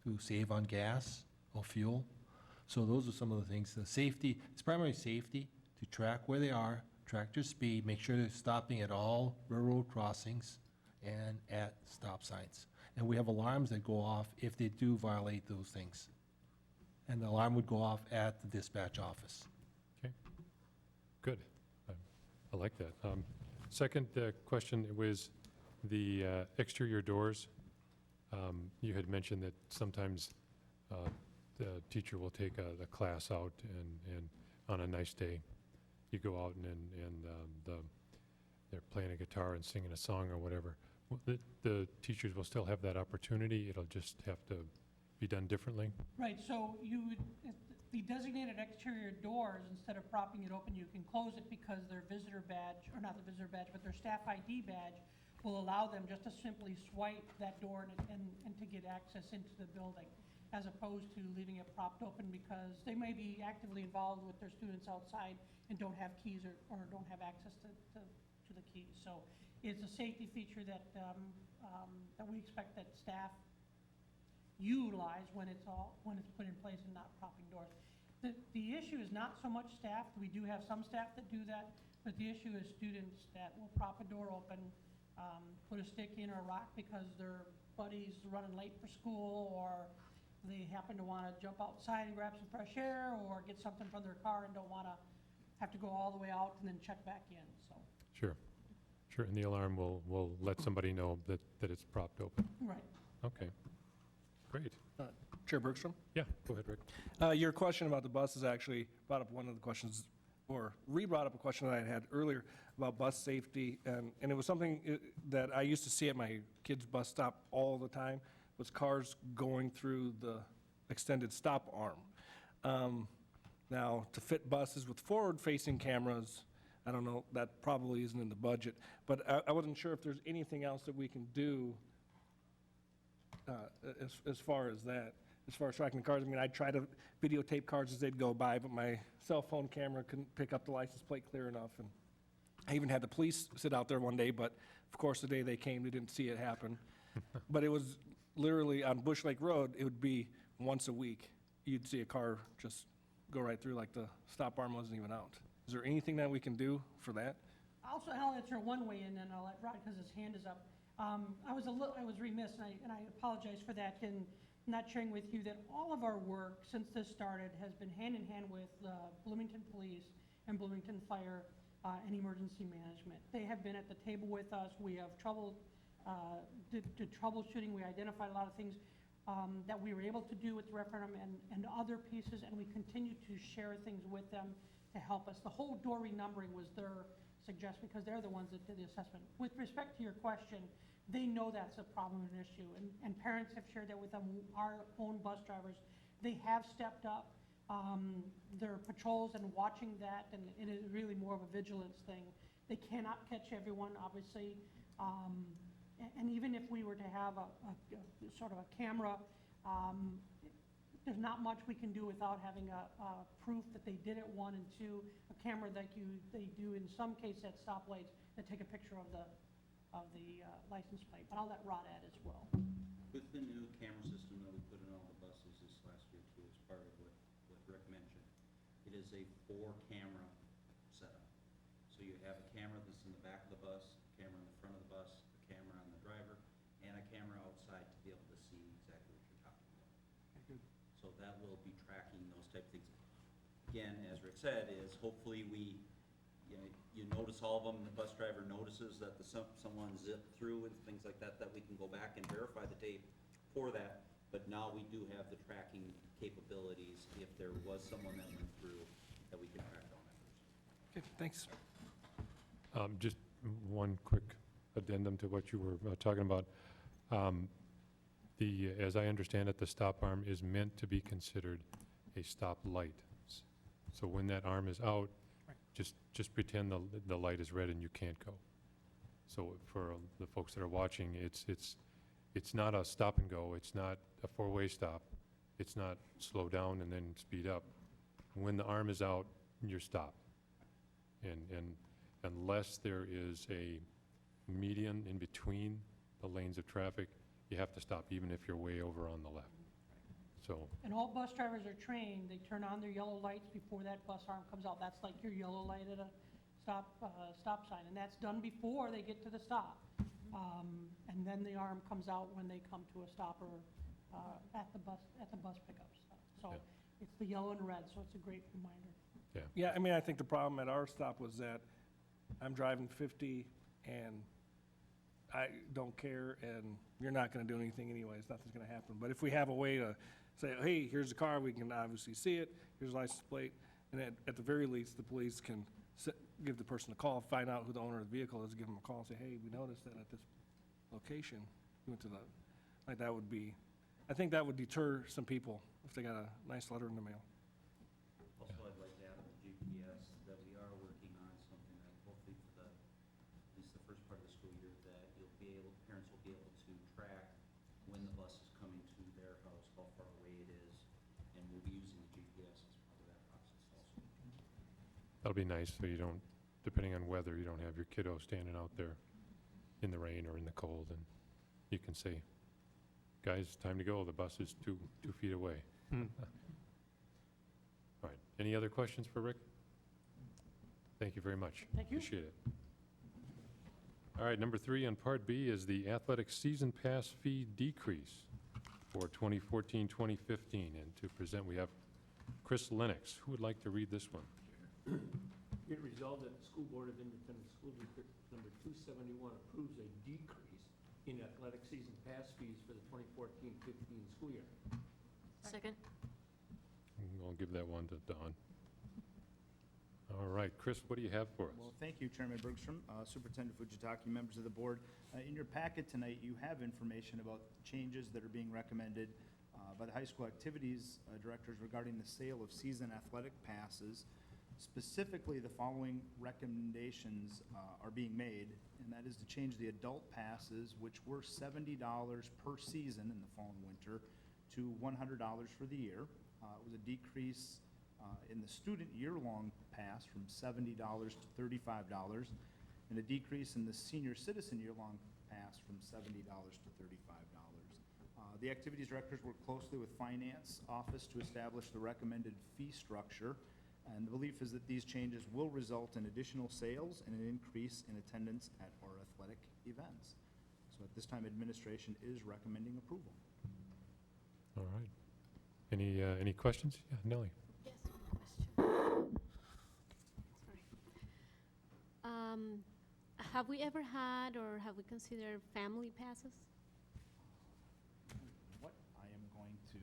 to save on gas or fuel. So those are some of the things. The safety, it's primarily safety, to track where they are, track their speed, make sure they're stopping at all railroad crossings and at stop signs. And we have alarms that go off if they do violate those things. And the alarm would go off at the dispatch office. Okay, good. I like that. Second question was the exterior doors. You had mentioned that sometimes the teacher will take the class out and on a nice day, you go out and they're playing a guitar and singing a song or whatever. The teachers will still have that opportunity. It'll just have to be done differently. Right, so you would, the designated exterior doors, instead of propping it open, you can close it because their visitor badge, or not the visitor badge, but their staff ID badge will allow them just to simply swipe that door and to get access into the building, as opposed to leaving it propped open because they may be actively involved with their students outside and don't have keys or don't have access to the keys. So it's a safety feature that we expect that staff utilize when it's put in place and not propping doors. The issue is not so much staff. We do have some staff that do that, but the issue is students that will prop a door open, put a stick in or a rock because their buddy's running late for school, or they happen to want to jump outside and grab some fresh air or get something from their car and don't want to have to go all the way out and then check back in, so. Sure, sure. And the alarm will let somebody know that it's propped open. Right. Okay, great. Chair Bergstrom? Yeah, go ahead, Rick. Your question about the buses actually brought up one of the questions, or re-brought up a question that I had earlier about bus safety, and it was something that I used to see at my kids' bus stop all the time, was cars going through the extended stop arm. Now, to fit buses with forward-facing cameras, I don't know, that probably isn't in the budget, but I wasn't sure if there's anything else that we can do as far as that, as far as tracking the cars. I mean, I try to videotape cars as they'd go by, but my cell phone camera couldn't pick up the license plate clear enough. And I even had the police sit out there one day, but of course, the day they came, they didn't see it happen. But it was literally on Bush Lake Road, it would be once a week. You'd see a car just go right through like the stop arm wasn't even out. Is there anything that we can do for that? Also, I'll answer one way and then I'll let Rod, because his hand is up. I was remiss, and I apologize for that, in not sharing with you that all of our work since this started has been hand in hand with Bloomington Police and Bloomington Fire and Emergency Management. They have been at the table with us. We have did troubleshooting. We identified a lot of things that we were able to do with the referendum and other pieces, and we continue to share things with them to help us. The whole door renumbering was their suggestion because they're the ones that did the assessment. With respect to your question, they know that's a problem and an issue, and parents have shared that with them. Our own bus drivers, they have stepped up their patrols and watching that, and it is really more of a vigilance thing. They cannot catch everyone, obviously, And even if we were to have a sort of a camera, there's not much we can do without having a proof that they did it, 1, and 2, a camera that they do in some cases at stoplights that take a picture of the license plate. But I'll let Rod add as well. With the new camera system that we put in all the buses this last year too, as part of what Rick mentioned, it is a 4-camera setup. So you have a camera that's in the back of the bus, a camera in the front of the bus, a camera on the driver, and a camera outside to be able to see exactly what you're talking about. So that will be tracking those type of things. Again, as Rick said, is hopefully you notice all of them, the bus driver notices that someone zipped through and things like that, that we can go back and verify the tape for that. But now we do have the tracking capabilities if there was someone that went through that we can track down that person. Okay, thanks. Just one quick addendum to what you were talking about. As I understand it, the stop arm is meant to be considered a stop light. So when that arm is out, just pretend the light is red and you can't go. So for the folks that are watching, it's not a stop and go. It's not a 4-way stop. It's not slow down and then speed up. When the arm is out, you're stopped. And unless there is a median in between the lanes of traffic, you have to stop even if you're way over on the left. So, And all bus drivers are trained, they turn on their yellow lights before that bus arm comes out. That's like your yellow light at a stop sign, and that's done before they get to the stop. And then the arm comes out when they come to a stop or at the bus pickups. So Yeah. it's the yellow and red, so it's a great reminder. Yeah, I mean, I think the problem at our stop was that I'm driving 50 and I don't care, and you're not gonna do anything anyways, nothing's gonna happen. But if we have a way to say, hey, here's the car, we can obviously see it, here's the license plate, and at the very least, the police can give the person a call, find out who the owner of the vehicle is, give them a call, and say, hey, we noticed that at this location, you went to the, like, that would be, I think that would deter some people if they got a nice letter in the mail. Also, I'd like to add on the GPS that we are working on something that hopefully for at least the first part of the school year, that parents will be able to track when the bus is coming to their house, how far away it is, and we'll be using the GPS as part of that process also. that'll be nice, so you don't, depending on weather, you don't have your kiddo standing out there in the rain or in the cold, and you can say, guys, it's time to go, the bus is 2 feet away. All right, any other questions for Rick? Thank you very much. Thank you. Appreciate it. All right, number 3 on Part B is the athletic season pass fee decrease for 2014-2015. And to present, we have Chris Lennox. Who would like to read this one? Be it resolved that the School Board of Independent School District number 271 approves a decrease in athletic season pass fees for the 2014-15 school year. Second. I'll give that one to Don. All right, Chris, what do you have for us? Well, thank you, Chairman Bergstrom, Superintendent Fujitaki, members of the board. In your packet tonight, you have information about changes that are being recommended by the high school activities directors regarding the sale of season athletic passes. Specifically, the following recommendations are being made, and that is to change the adult passes, which were $70 per season in the fall and winter, to $100 for the year. It was a decrease in the student year-long pass from $70 to $35, and a decrease in the senior citizen year-long pass from $70 to $35. The activities directors worked closely with finance office to establish the recommended fee structure, and the belief is that these changes will result in additional sales and an increase in attendance at our athletic events. So at this time, administration is recommending approval. All right. Any questions? Yeah, Nellie. Yes, question. Sorry. Have we ever had or have we considered family passes? What I am going to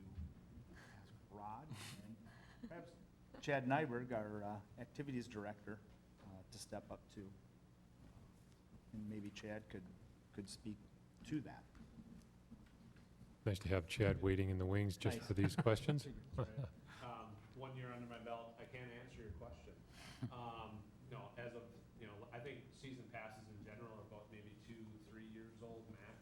ask Rod and perhaps Chad Nyberg, our activities director, to step up to. And maybe Chad could speak to that. Nice to have Chad waiting in the wings just for these questions. 1 year under my belt, I can't answer your question. No, as of, I think season passes in general are about maybe 2-3 years old max.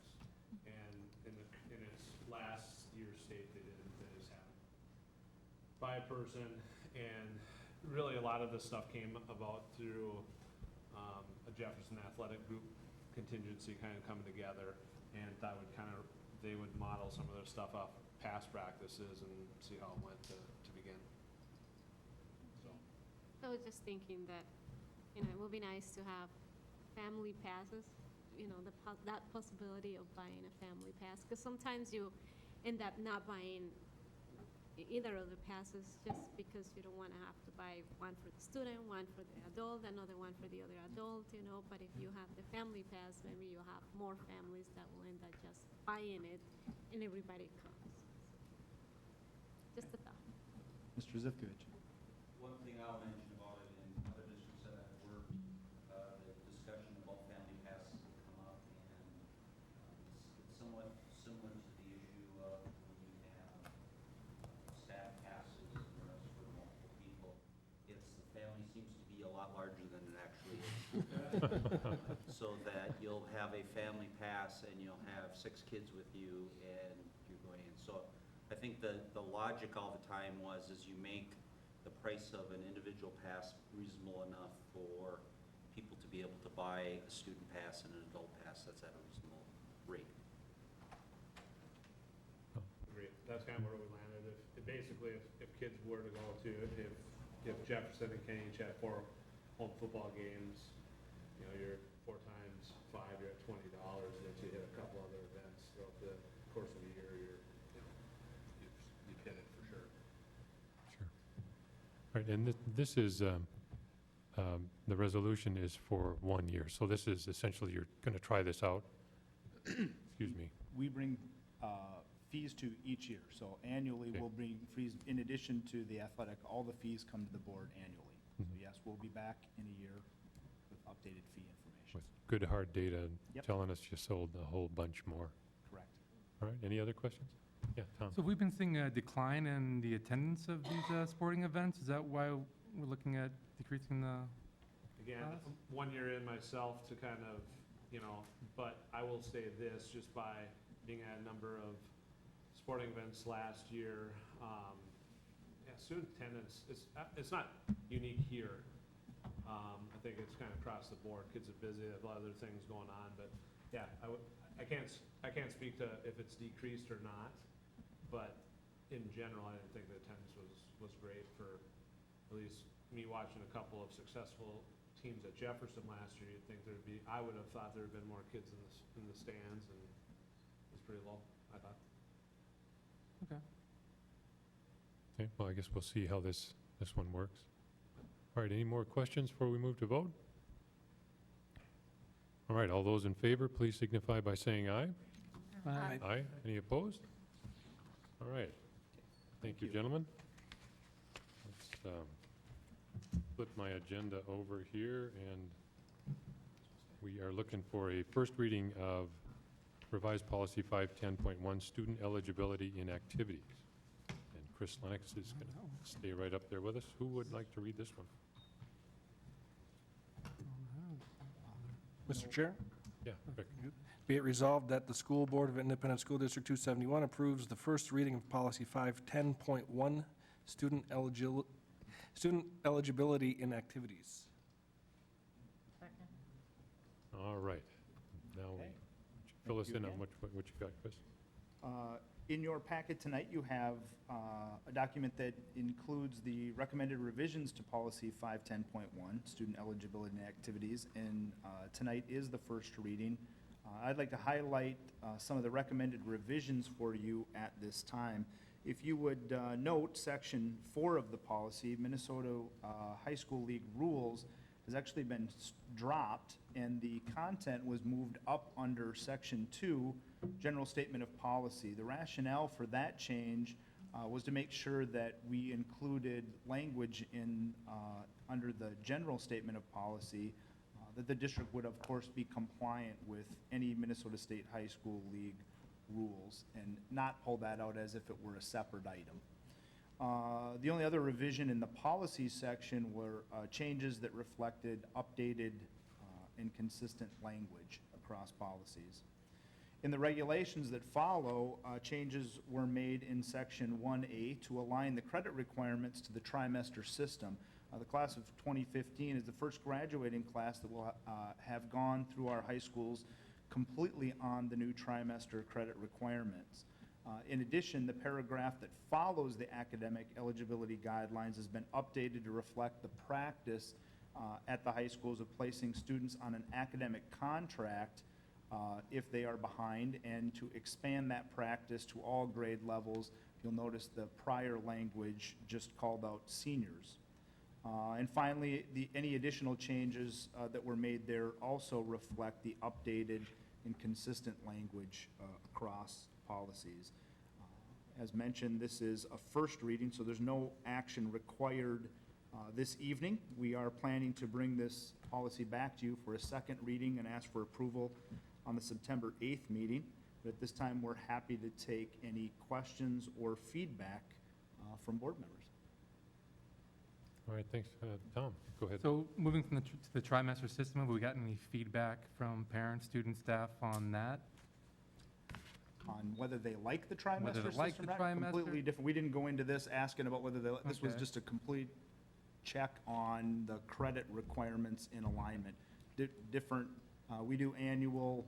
by a person, and really a lot of this stuff came about through a Jefferson athletic group contingency kind of coming together, and thought they would model some of their stuff off past practices and see how it went to begin. So. I was just thinking that, it would be nice to have family passes, that possibility of buying a family pass, because sometimes you end up not buying either of the passes just because you don't want to have to buy one for the student, one for the adult, another one for the other adult, but if you have the family pass, maybe you'll have more families that will end up just buying it and everybody comes. Just a thought. Mr. Zivkovich. One thing I'll mention about it in other districts that I've worked, the discussion about family passes will come up, and it's somewhat similar to the issue of when you have staff passes and the rest for multiple people. The family seems to be a lot larger than it actually is. So that you'll have a family pass and you'll have 6 kids with you and you're going in. So I think the logic all the time was is you make the price of an individual pass reasonable enough for people to be able to buy a student pass and an adult pass that's at a reasonable rate. Agreed. That's kind of where we landed. If kids were to go to, if Jefferson and Kenny each had 4 home football games, you're 4 times 5, you're at $20, and if you hit a couple other events throughout the course of the year, you've hit it for sure. Sure. All right, and this is, the resolution is for 1 year. So this is essentially, you're going to try this out. Excuse me. We bring fees to each year. So annually, Okay. we'll bring fees, in addition to the athletic, all the fees come to the board annually. So yes, we'll be back in a year with updated fee information. With good hard data Yep. telling us you sold a whole bunch more. Correct. All right, any other questions? Yeah, Tom? So we've been seeing a decline in the attendance of these sporting events. Is that why we're looking at decreasing the? Again, Class? 1 year in myself to kind of, but I will say this, just by being at a number of sporting events last year, student attendance, it's not unique here. I think it's kind of across the board. Kids are busy, they have a lot of other things going on, but yeah, I can't speak to if it's decreased or not, but in general, I didn't think the attendance was great for at least me watching a couple of successful teams at Jefferson last year. I would have thought there'd been more kids in the stands, and it's pretty low, I thought. Okay. Okay, well, I guess we'll see how this one works. All right, any more questions before we move to vote? All right, all those in favor, please signify by saying aye. Aye. Aye. Any opposed? All right. Thank you, gentlemen. Let's flip my agenda over here, and we are looking for a first reading of revised policy 510.1, student eligibility in activities. And Chris Lennox is going to stay right up there with us. Who would like to read this one? Mr. Chair? Yeah, Rick. Be it resolved that the School Board of Independent School District 271 approves the first reading of Policy 510.1, student eligibility in activities. Second. All right. Now, Okay. fill us Thank in you on what you got, Chris. In your packet tonight, you have a document that includes the recommended revisions to Policy 510.1, Student Eligibility and Activities, and tonight is the first reading. I'd like to highlight some of the recommended revisions for you at this time. If you would note, Section 4 of the policy, Minnesota High School League rules, has actually been dropped, and the content was moved up under Section 2, General Statement of Policy. The rationale for that change was to make sure that we included language in, under the General Statement of Policy, that the district would, of course, be compliant with any Minnesota State High School League rules, and not pull that out as if it were a separate item. The only other revision in the policy section were changes that reflected updated and consistent language across policies. In the regulations that follow, changes were made in Section 1A to align the credit requirements to the trimester system. The class of 2015 is the first graduating class that will have gone through our high schools completely on the new trimester credit requirements. In addition, the paragraph that follows the academic eligibility guidelines has been updated to reflect the practice at the high schools of placing students on an academic contract if they are behind, and to expand that practice to all grade levels. You'll notice the prior language just called out seniors. And finally, any additional changes that were made there also reflect the updated and consistent language across policies. As mentioned, this is a first reading, so there's no action required this evening. We are planning to bring this policy back to you for a second reading and ask for approval on the September 8th meeting. But at this time, we're happy to take any questions or feedback from board members. All right, thanks. Tom, go ahead. So moving from to the trimester system, have we gotten any feedback from parents, students, staff on that? On whether they like the trimester Whether they system like the or not, trimester? completely different. We didn't go into this asking about whether this was Okay. just a complete check on the credit requirements in alignment. Different, we do annual,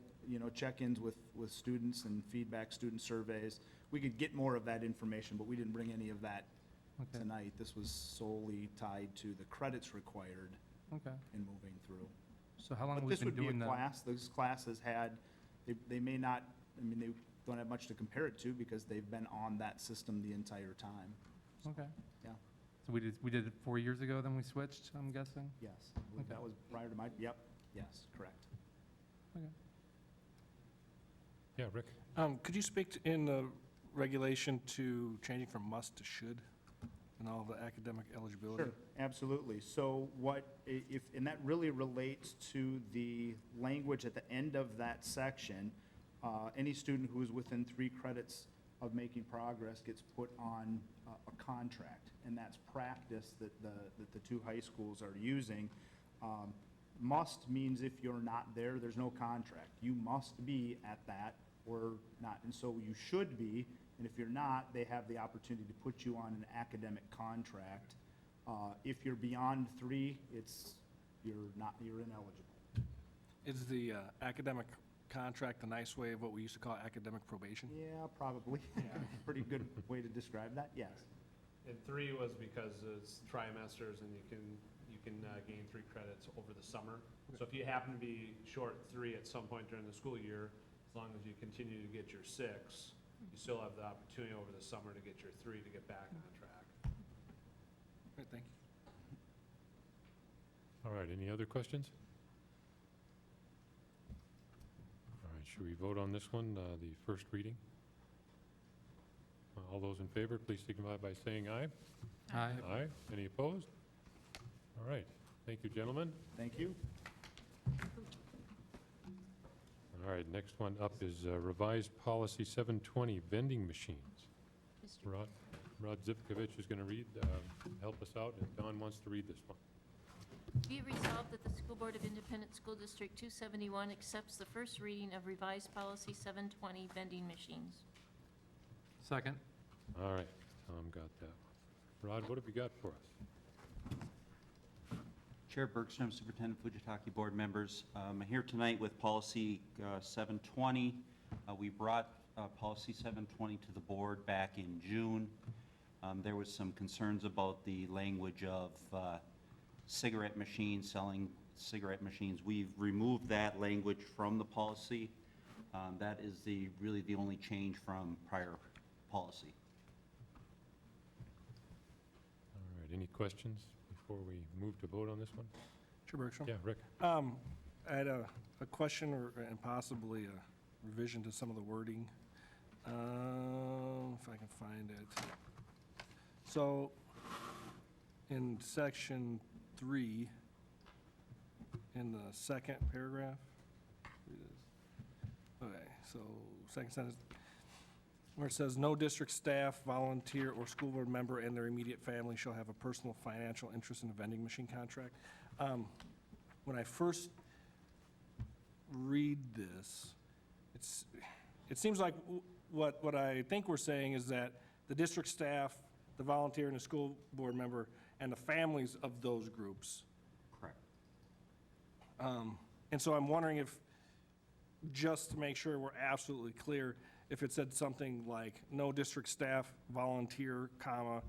check-ins with students and feedback, student surveys. We could get more of that information, but we didn't bring any of that Okay. tonight. This was solely tied to the credits required Okay. in moving through. So how long But have we this been would be a doing that? class, this class has had, they may not, they don't have much to compare it to because they've been on that system the entire time. Okay. Yeah. So we did it 4 years ago, then we switched, I'm guessing? Yes, I believe that was prior to my, yep, yes, correct. Okay. Yeah, Rick? Could you speak in the regulation to changing from must to should and all the academic eligibility? Sure, absolutely. So and that really relates to the language at the end of that section. Any student who is within 3 credits of making progress gets put on a contract, and that's practice that the 2 high schools are using. Must means if you're not there, there's no contract. You must be at that or not, and so you should be. And if you're not, they have the opportunity to put you on an academic contract. If you're beyond 3, you're ineligible. Is the academic contract a nice way of what we used to call academic probation? Yeah, probably. Pretty good way to describe that, yes. And 3 was because it's trimesters and you can gain 3 credits over the summer. So if you happen to be short 3 at some point during the school year, as long as you continue to get your 6, you still have the opportunity over the summer to get your 3 to get back on track. Great, thank you. All right, any other questions? All right, should we vote on this one, the first reading? All those in favor, please signify by saying aye. Aye. Aye. Any opposed? All right, thank you, gentlemen. Thank you. All right, next one up is revised policy 720, vending machines. Rod Zipkovich is going to help us out, and Don wants to read this one. Be it resolved that the School Board of Independent School District 271 accepts the first reading of revised policy 720, vending machines. Second. All right, Tom got that one. Rod, what have you got for us? Chair Bergstrom, Superintendent Fujitaki, board members. I'm here tonight with policy 720. We brought policy 720 to the board back in June. There was some concerns about the language of cigarette machines, selling cigarette machines. We've removed that language from the policy. That is really the only change from prior policy. All right, any questions before we move to vote on this one? Sure, Bergstrom. Yeah, Rick? I had a question and possibly a revision to some of the wording. If I can find it. So, in section 3, in the second paragraph, okay, so second sentence, where it says, "No district staff, volunteer, or school board member and their immediate family shall have a personal financial interest in a vending machine contract." When I first read this, it seems like what I think we're saying is that the district staff, the volunteer and the school board member, and the families of those groups. Correct. And so I'm wondering if, just to make sure we're absolutely clear, if it said something like, no district staff, volunteer, comma,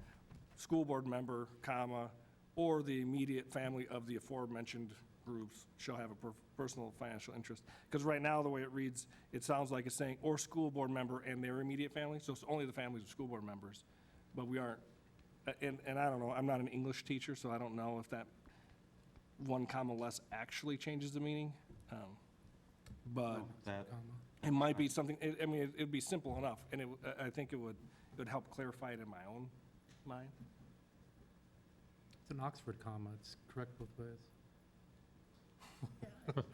school board member, comma, or the immediate family of the aforementioned groups shall have a personal financial interest. Because right now, the way it reads, it sounds like it's saying, or school board member and their immediate family, so it's only the families of school board members. But we aren't, and I don't know, I'm not an English teacher, so I don't know if that one comma less actually changes the meaning. But That, it might be something, I mean, it'd be simple enough, and I think it would help clarify it in my own mind. It's an Oxford comma, it's correct both ways.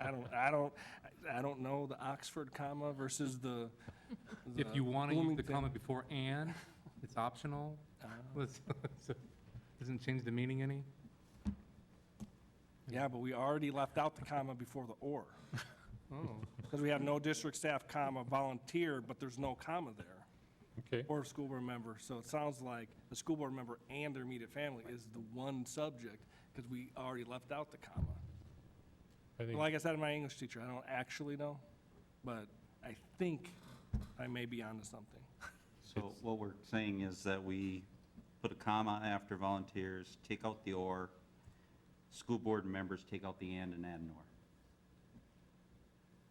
I don't know the Oxford comma versus the If you want to use the Bloomington. comma before and, it's optional. Doesn't change the meaning any? Yeah, but we already left out the comma before the or. Oh, Because we have no district staff, comma, volunteer, but there's no comma there, Okay, or school board member. So it sounds like the school board member and their immediate family is the one subject, because we already left out the comma. I think, Like I said, I'm my English teacher, I don't actually know, but I think I may be onto something. so what we're saying is that we put a comma after volunteers, take out the or, school board members take out the and add an or.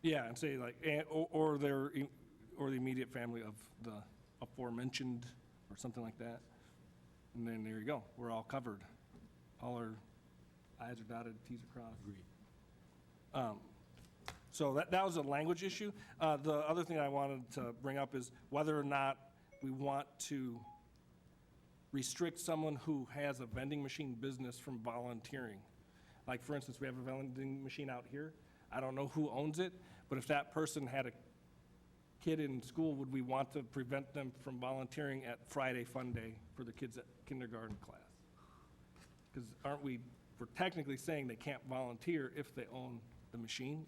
Yeah, and say like, or or the immediate family of the aforementioned, or something like that. And then there you go, we're all covered. All our i's are dotted, t's are crossed. Agreed. So that was a language issue. The other thing I wanted to bring up is whether or not we want to restrict someone who has a vending machine business from volunteering. Like, for instance, we have a vending machine out here. I don't know who owns it, but if that person had a kid in school, would we want to prevent them from volunteering at Friday Fun Day for the kids at kindergarten class? Because we're technically saying they can't volunteer if they own the machine?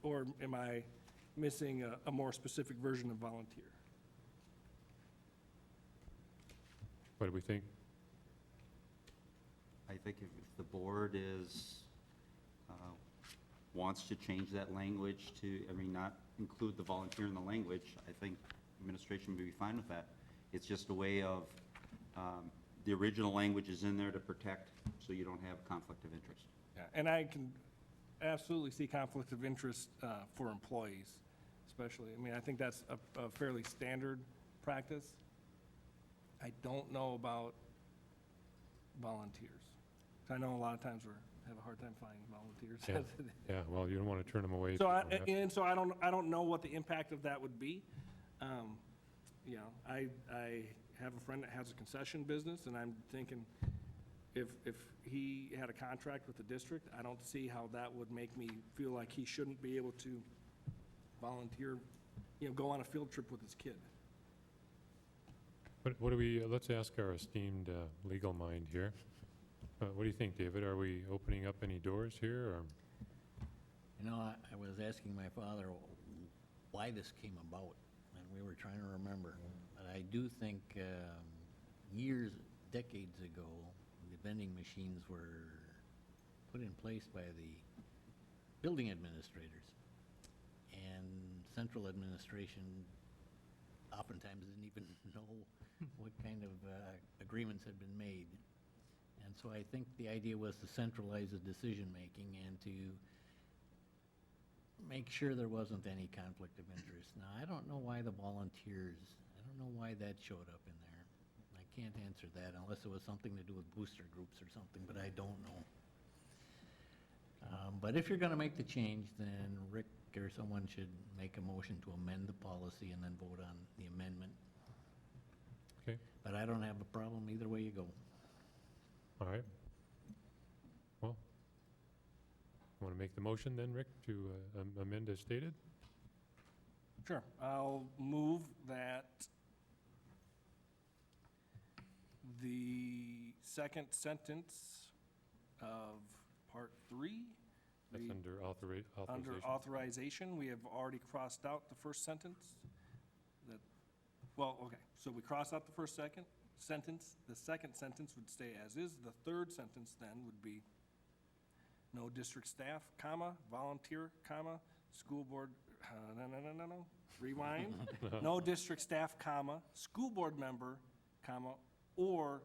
Or am I missing a more specific version of volunteer? what do we think? I think if the board wants to change that language to, not include the volunteer in the language, I think administration would be fine with that. It's just a way of, the original language is in there to protect, so you don't have conflict of interest. Yeah, and I can absolutely see conflict of interest for employees, especially. I think that's a fairly standard practice. I don't know about volunteers. I know a lot of times we have a hard time finding volunteers. Yeah, well, you don't want to turn them away. if So you I, don't have- and so I don't know what the impact of that would be. I have a friend that has a concession business, and I'm thinking, if he had a contract with the district, I don't see how that would make me feel like he shouldn't be able to volunteer, go on a field trip with his kid. What do we, let's ask our esteemed legal mind here. What do you think, David? Are we opening up any doors here, or? I was asking my father why this came about, and we were trying to remember. But I do think decades ago, the vending machines were put in place by the building administrators. And central administration oftentimes didn't even know what kind of agreements had been made. And so I think the idea was to centralize the decision-making and to make sure there wasn't any conflict of interest. Now, I don't know why the volunteers, I don't know why that showed up in there. I can't answer that unless it was something to do with booster groups or something, but I don't know. But if you're going to make the change, then Rick or someone should make a motion to amend the policy and then vote on the amendment. Okay. But I don't have a problem either way you go. All right. Well, want to make the motion then, Rick, to amend as stated? Sure. I'll move that the second sentence of Part 3. That's under Under authorization. authorization, we have already crossed out the first sentence. well, okay, so we cross out the first sentence. The second sentence would stay as is. The third sentence then would be, no district staff, comma, volunteer, comma, school board, no, rewind. No district staff, comma, school board member, comma, or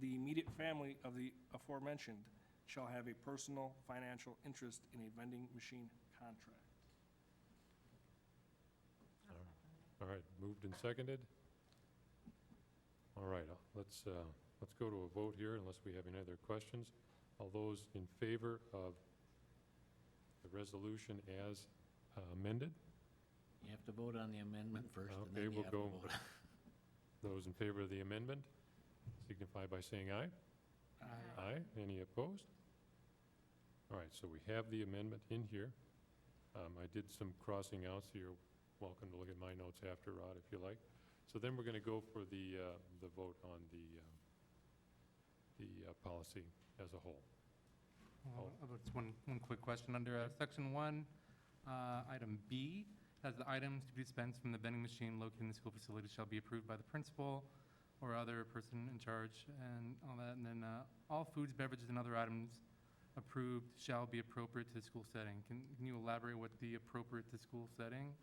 the immediate family of the aforementioned shall have a personal financial interest in a vending machine contract. All right, moved and seconded. All right, let's go to a vote here unless we have any other questions. All those in favor of the resolution as amended? You have to vote on the amendment first, and Okay, then you we'll have to go. vote. Those in favor of the amendment signify by saying aye. Aye. Any opposed? All right, so we have the amendment in here. I did some crossing out, so you're welcome to look at my notes after, Rod, if you like. So then we're going to go for the vote on the policy as a whole. Just one quick question. Under Section 1, Item B, has the items to be dispensed from the vending machine located in the school facility shall be approved by the principal or other person in charge and all that. And then all foods, beverages, and other items approved shall be appropriate to the school setting. Can you elaborate what the appropriate to school setting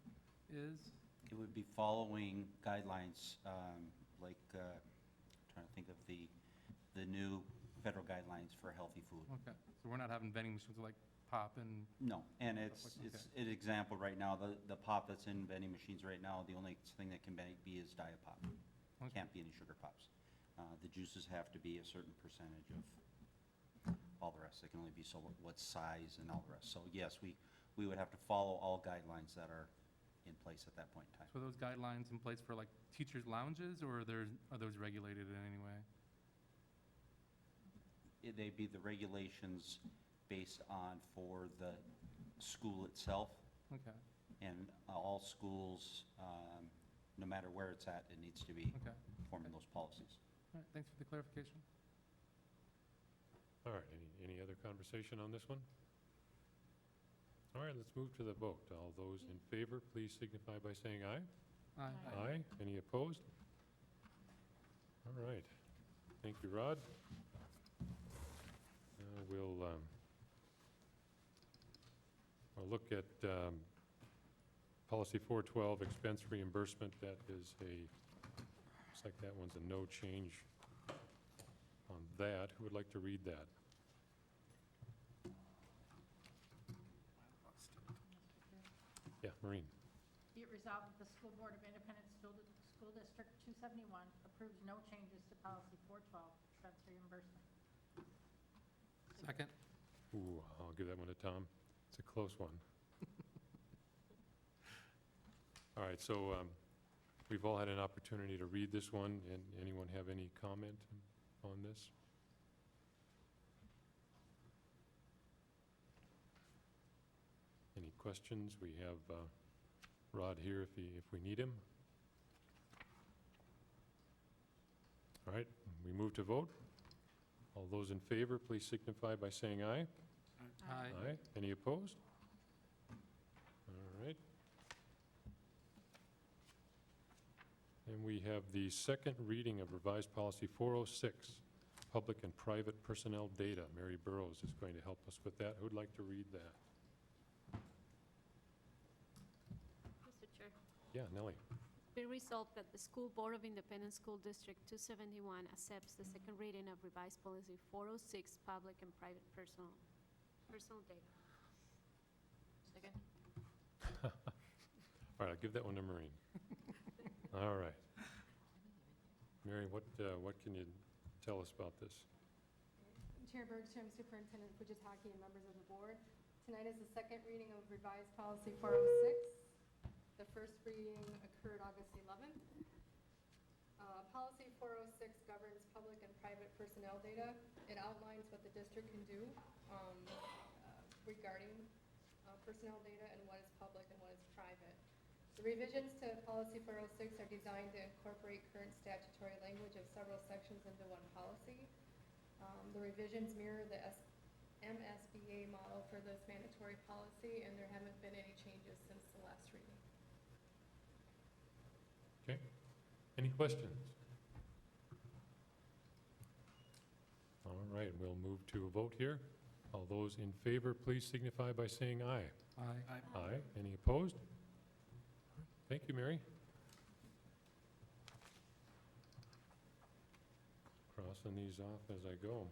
is? It would be following guidelines, like, trying to think of the new federal guidelines for healthy food. Okay, so we're not having vending machines like pop and... No, and it's Okay. an example right now, the pop that's in vending machines right now, the only thing that can be is Diet Pop. Okay. Can't be any sugar pops. The juices have to be a certain percentage of all the rest. They can only be so what size and all the rest. So yes, we would have to follow all guidelines that are in place at that point in time. So are those guidelines in place for like teachers' lounges, or are those regulated in any way? They'd be the regulations based on for the school itself. Okay, And all schools, no matter where it's at, it needs to be okay. forming those policies. All right, thanks for the clarification. All right, any other conversation on this one? All right, let's move to the vote. All those in favor, please signify by saying aye. Aye. Aye. Any opposed? All right. Thank you, Rod. We'll look at Policy 412, expense reimbursement. That is looks like that one's a no change on that. Who would like to read that? Yeah, Maureen. Be it resolved that the School Board of Independent School District 271 approves no changes to policy 412, expense reimbursement. Second. Ooh, I'll give that one to Tom. It's a close one. All right, so we've all had an opportunity to read this one, and anyone have any comment on this? Any questions? We have Rod here if we need him. All right, we move to vote. All those in favor, please signify by saying aye. Aye. Any opposed? All right. And we have the second reading of revised policy 406, public and private personnel data. Mary Burrows is going to help us with that. Who'd like to read that? Mr. Chair, Yeah, Nellie. be resolved that the School Board of Independent School District 271 accepts the second reading of revised policy 406, public and private personal data. Second? All right, I'll give that one to Maureen. All right. Mary, what can you tell us about this? Chair Bergstrom, Superintendent Fujitaki, and members of the board. Tonight is the second reading of revised policy 406. The first reading occurred August 11th. Policy 406 governs public and private personnel data. It outlines what the district can do regarding personnel data and what is public and what is private. The revisions to policy 406 are designed to incorporate current statutory language of several sections into one policy. The revisions mirror the MSBA model for this mandatory policy, and there haven't been any changes since the last reading. Okay. Any questions? All right, we'll move to a vote here. All those in favor, please signify by saying aye. Aye. Aye. Any opposed? Thank you, Mary. Crossing these off as I go.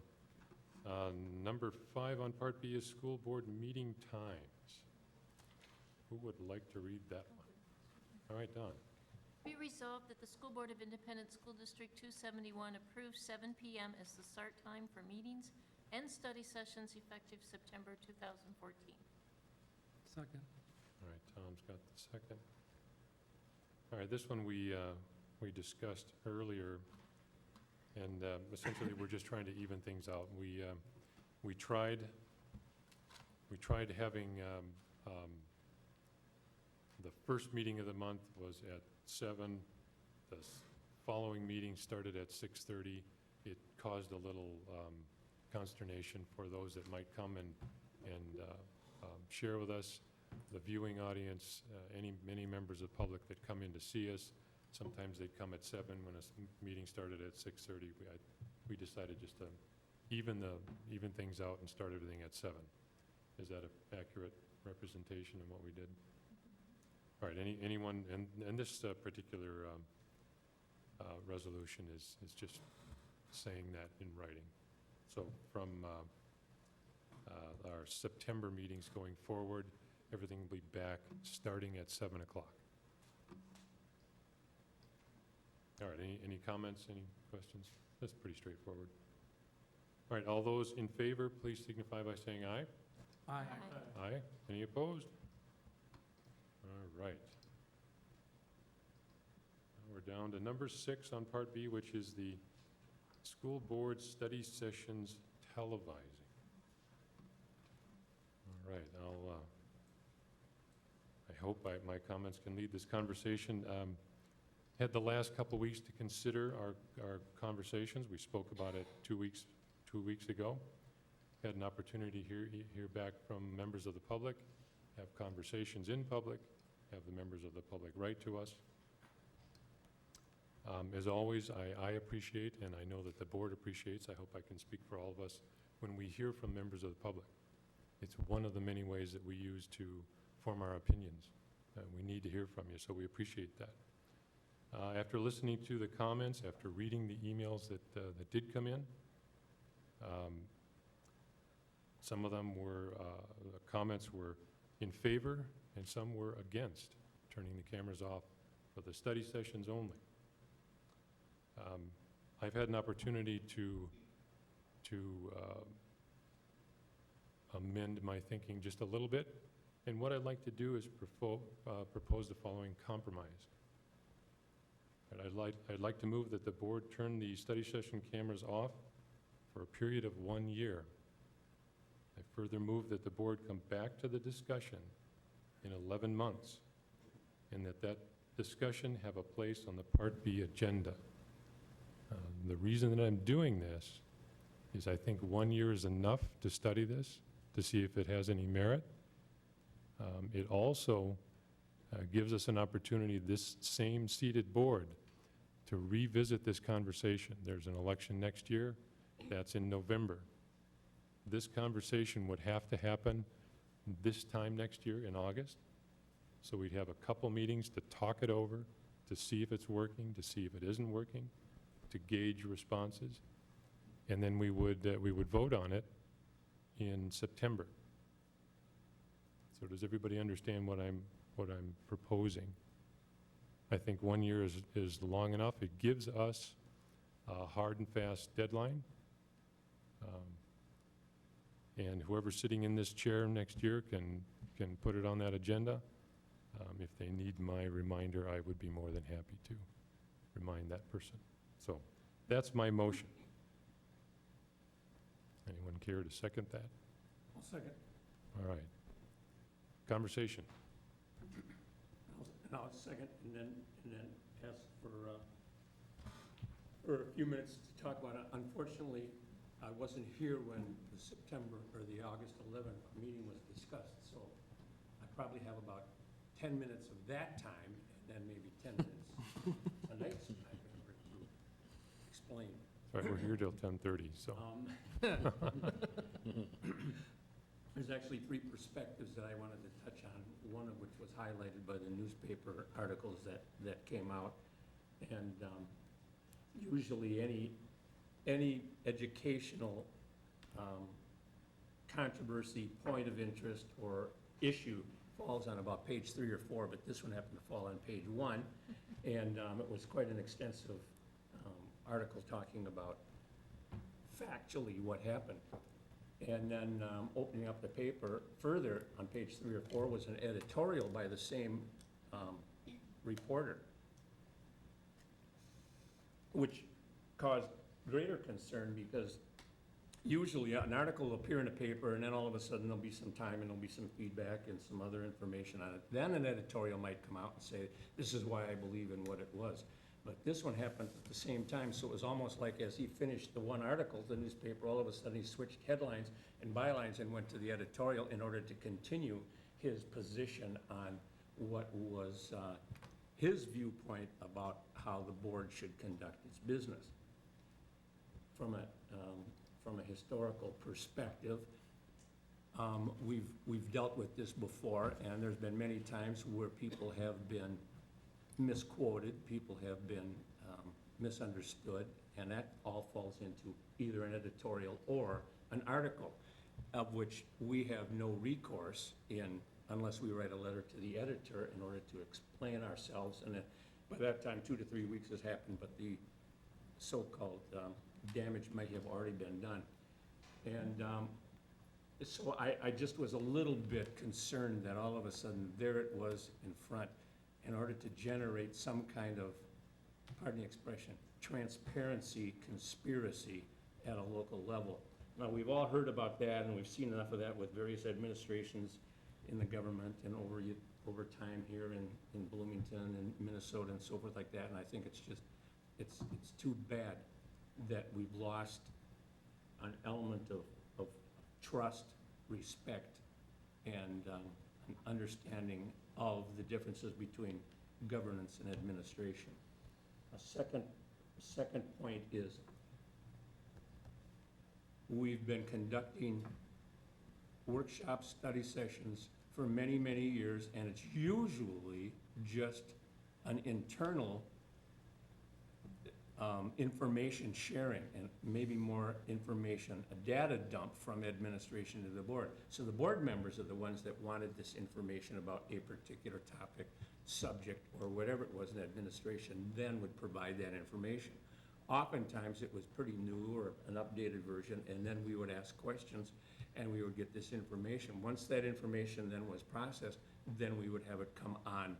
Number 5 on Part B is school board meeting times. Who would like to read that one? All right, Don. Be resolved that the School Board of Independent School District 271 approves 7 PM as the start time for meetings and study sessions effective September 2014. Second. All right, Tom's got the second. All right, this one we discussed earlier, and essentially we're just trying to even things out. We tried having the first meeting of the month was at 7. The following meeting started at 6:30. It caused a little consternation for those that might come and share with us. The viewing audience, many members of the public that come in to see us, sometimes they'd come at 7 when a meeting started at 6:30. We decided just to even things out and start everything at 7. Is that an accurate representation of what we did? All right, anyone, and this particular resolution is just saying that in writing. So from our September meetings going forward, everything will be back starting at 7 o'clock. All right, any comments, any questions? That's pretty straightforward. All right, all those in favor, please signify by saying aye. Aye. Aye. Any opposed? All right. Now we're down to number 6 on Part B, which is the school board study sessions televising. All right, I hope my comments can lead this conversation. Had the last couple weeks to consider our conversations. We spoke about it 2 weeks ago. Had an opportunity to hear back from members of the public, have conversations in public, have the members of the public write to us. As always, I appreciate, and I know that the board appreciates, I hope I can speak for all of us, when we hear from members of the public. It's one of the many ways that we use to form our opinions. We need to hear from you, so we appreciate that. After listening to the comments, after reading the emails that did come in, some of them were, the comments were in favor, and some were against turning the cameras off for the study sessions only. I've had an opportunity to amend my thinking just a little bit, and what I'd like to do is propose the following compromise. I'd like to move that the board turn the study session cameras off for a period of 1 year. I further move that the board come back to the discussion in 11 months, and that discussion have a place on the Part B agenda. The reason that I'm doing this is I think 1 year is enough to study this, to see if it has any merit. It also gives us an opportunity, this same seated board, to revisit this conversation. There's an election next year. That's in November. This conversation would have to happen this time next year in August. So we'd have a couple meetings to talk it over, to see if it's working, to see if it isn't working, to gauge responses. And then we would vote on it in September. So does everybody understand what I'm proposing? I think 1 year is long enough. It gives us a hard and fast deadline. And whoever's sitting in this chair next year can put it on that agenda. If they need my reminder, I would be more than happy to remind that person. So that's my motion. Anyone care to second that? I'll second. All right. Conversation. And I'll second, and then ask for a few minutes to talk about it. Unfortunately, I wasn't here when the September or the August 11th meeting was discussed, so I probably have about 10 minutes of that time, and then maybe 10 minutes tonight's time. explain. Sorry, we're here till 10:30, so. There's actually three perspectives that I wanted to touch on, one of which was highlighted by the newspaper articles that came out. And usually any educational controversy, point of interest, or issue falls on about page 3 or 4, but this one happened to fall on page 1. And it was quite an extensive article talking about factually what happened. And then opening up the paper further, on page 3 or 4 was an editorial by the same reporter, which caused greater concern because usually an article will appear in a paper and then all of a sudden there'll be some time and there'll be some feedback and some other information on it. Then an editorial might come out and say, this is why I believe in what it was. But this one happened at the same time, so it was almost like as he finished the one article, the newspaper, all of a sudden he switched headlines and bylines and went to the editorial in order to continue his position on what was his viewpoint about how the board should conduct its business. From a historical perspective, we've dealt with this before, and there's been many times where people have been misquoted, people have been misunderstood, and that all falls into either an editorial or an article, of which we have no recourse in unless we write a letter to the editor in order to explain ourselves. And by that time, 2 to 3 weeks has happened, but the so-called damage might have already been done. And so I just was a little bit concerned that all of a sudden there it was in front, in order to generate some kind of, pardon the expression, transparency conspiracy at a local level. Now, we've all heard about that, and we've seen enough of that with various administrations in the government and over time here in Bloomington and Minnesota and so forth like that, and I think it's just, it's too bad that we've lost an element of trust, respect, and an understanding of the differences between governance and administration. A second point is we've been conducting workshops, study sessions for many, many years, and it's usually just an internal information sharing and maybe more information, a data dump from administration to the board. So the board members are the ones that wanted this information about a particular topic, subject, or whatever it was in administration, then would provide that information. Oftentimes it was pretty new or an updated version, and then we would ask questions and we would get this information. Once that information then was processed, then we would have it come on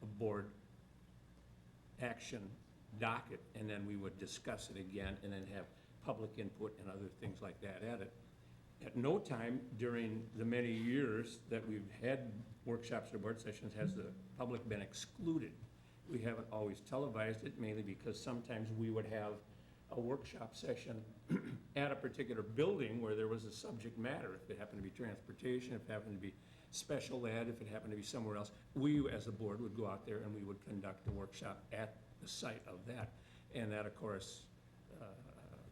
a board action docket, and then we would discuss it again and then have public input and other things like that at it. At no time during the many years that we've had workshops or board sessions has the public been excluded. We haven't always televised it, mainly because sometimes we would have a workshop session at a particular building where there was a subject matter. If it happened to be transportation, if it happened to be special ed, if it happened to be somewhere else, we as a board would go out there and we would conduct a workshop at the site of that. And that, of course,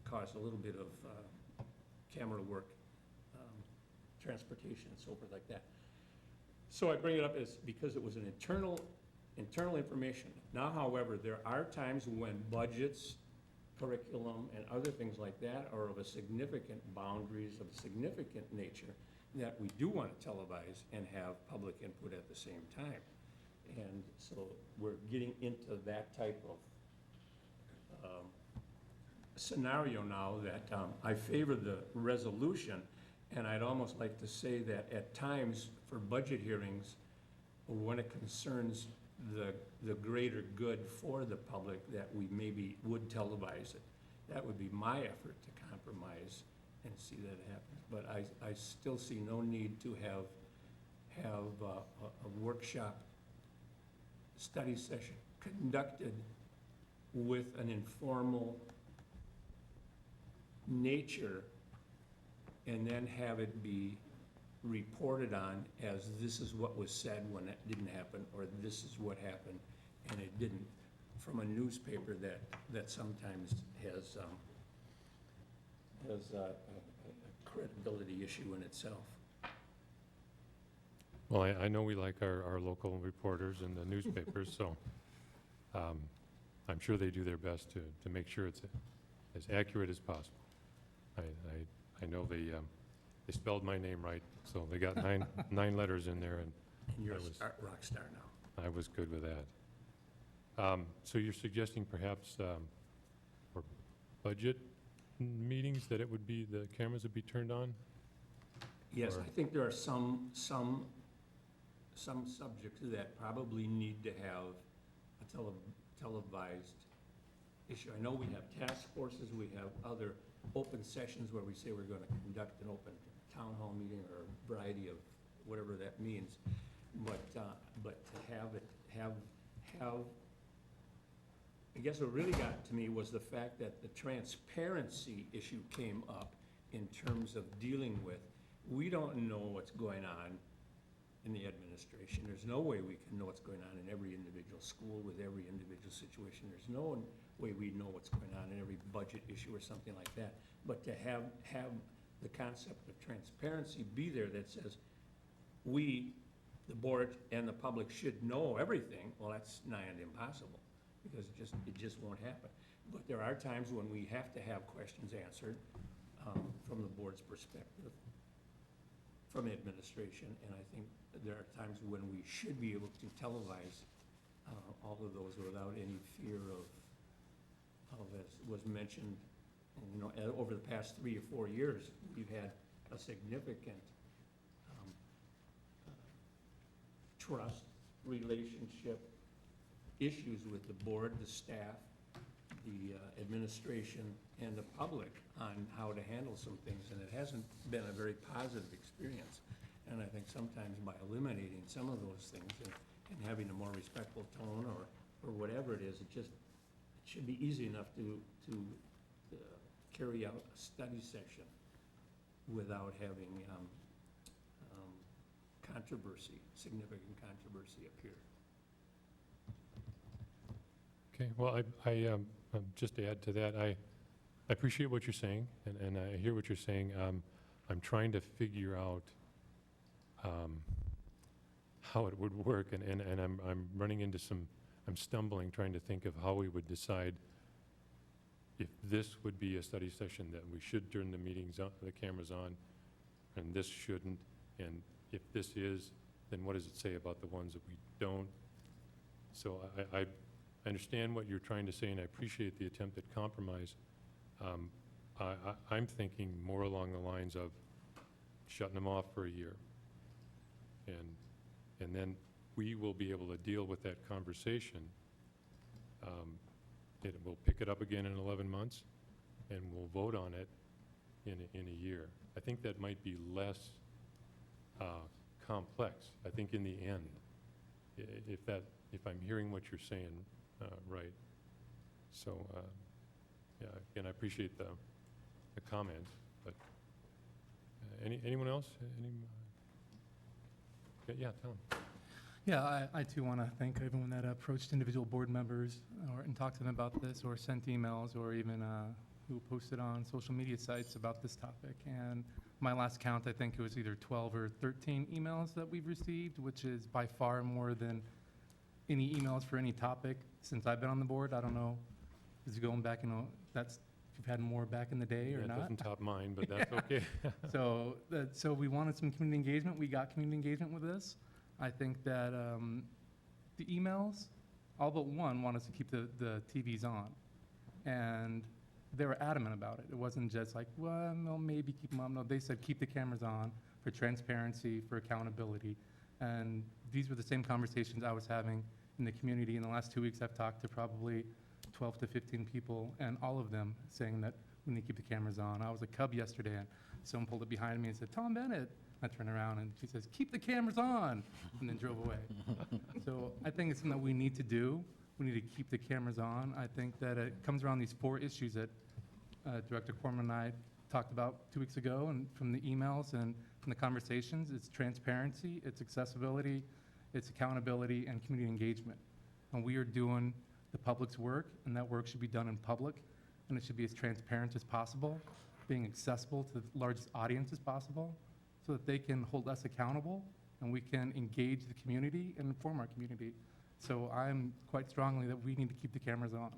caused a little bit of camera work, transportation, and so forth like that. So I bring it up as because it was an internal information. Now, however, there are times when budgets, curriculum, and other things like that are of a significant boundaries, of a significant nature, that we do want to televise and have public input at the same time. And so we're getting into that type of scenario now that I favor the resolution, and I'd almost like to say that at times for budget hearings, when it concerns the greater good for the public, that we maybe would televise it. That would be my effort to compromise and see that it happens. But I still see no need to have a workshop study session conducted with an informal nature and then have it be reported on as this is what was said when it didn't happen, or this is what happened and it didn't. from a newspaper that sometimes has a credibility issue in itself. Well, I know we like our local reporters and the newspapers, so I'm sure they do their best to make sure it's as accurate as possible. I know they spelled my name right, so they got nine letters in there, and And you're I a was- rock star now. I was good with that. So you're suggesting perhaps for budget meetings that it would be, the cameras would be turned on? Yes, Or- I think there are some subjects that probably need to have a televised issue. I know we have task forces, we have other open sessions where we say we're gonna conduct an open town hall meeting or a variety of whatever that means. But to have, I guess what really got to me was the fact that the transparency issue came up in terms of dealing with, we don't know what's going on in the administration. There's no way we can know what's going on in every individual school with every individual situation. There's no way we know what's going on in every budget issue or something like that. But to have the concept of transparency be there that says, we, the board and the public should know everything, well, that's nigh and impossible, because it just won't happen. But there are times when we have to have questions answered from the board's perspective, from the administration, and I think there are times when we should be able to televise all of those without any fear of, as was mentioned, over the past 3 or 4 years, we've had a significant trust, relationship, issues with the board, the staff, the administration, and the public on how to handle some things, and it hasn't been a very positive experience. And I think sometimes by eliminating some of those things and having a more respectful tone or whatever it is, it should be easy enough to carry out a study session without having controversy, significant controversy appear. Okay, well, just to add to that, I appreciate what you're saying, and I hear what you're saying. I'm trying to figure out how it would work, and I'm running into I'm stumbling trying to think of how we would decide if this would be a study session that we should turn the meetings on, the cameras on, and this shouldn't, and if this is, then what does it say about the ones that we don't? So I understand what you're trying to say, and I appreciate the attempt at compromise. I'm thinking more along the lines of shutting them off for a year. And then we will be able to deal with that conversation. We'll pick it up again in 11 months, and we'll vote on it in a year. I think that might be less complex. I think in the end, if I'm hearing what you're saying right. So, yeah, again, I appreciate the comments, but anyone else? Yeah, Tom. Yeah, I too want to thank everyone that approached individual board members and talked to them about this, or sent emails, or even who posted on social media sites about this topic. And my last count, I think it was either 12 or 13 emails that we've received, which is by far more than any emails for any topic since I've been on the board. I don't know, is it going back, if you've had more back in the day or It not? doesn't top mine, but that's okay. So we wanted some community engagement. We got community engagement with this. I think that the emails, all but one, want us to keep the TVs on. And they were adamant about it. It wasn't just like, well, no, maybe keep them on. No, they said keep the cameras on for transparency, for accountability. And these were the same conversations I was having in the community. In the last 2 weeks, I've talked to probably 12 to 15 people, and all of them saying that we need to keep the cameras on. I was at Cub yesterday, and someone pulled up behind me and said, Tom Bennett. I turned around, and she says, keep the cameras on, and then drove away. So I think it's something that we need to do. We need to keep the cameras on. I think that it comes around these 4 issues that Director Corman and I talked about 2 weeks ago, and from the emails and from the conversations. It's transparency, it's accessibility, it's accountability, and community engagement. And we are doing the public's work, and that work should be done in public, and it should be as transparent as possible, being accessible to the largest audience as possible, so that they can hold us accountable, and we can engage the community and inform our community. So I'm quite strongly that we need to keep the cameras on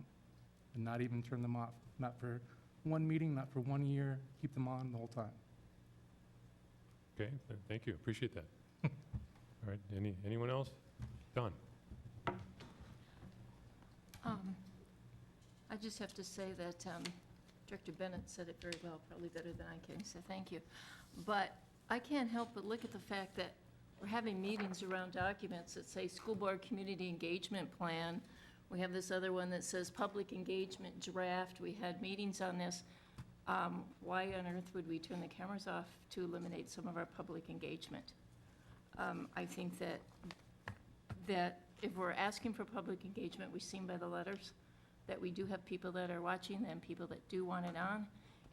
and not even turn them off, not for one meeting, not for 1 year, keep them on the whole time. Okay, thank you, appreciate that. All right, anyone else? Don? I just have to say that Director Bennett said it very well, probably better than I can, so thank you. But I can't help but look at the fact that we're having meetings around documents that say School Board Community Engagement Plan. We have this other one that says Public Engagement Draft. We had meetings on this. Why on earth would we turn the cameras off to eliminate some of our public engagement? I think that if we're asking for public engagement, we've seen by the letters that we do have people that are watching and people that do want it on,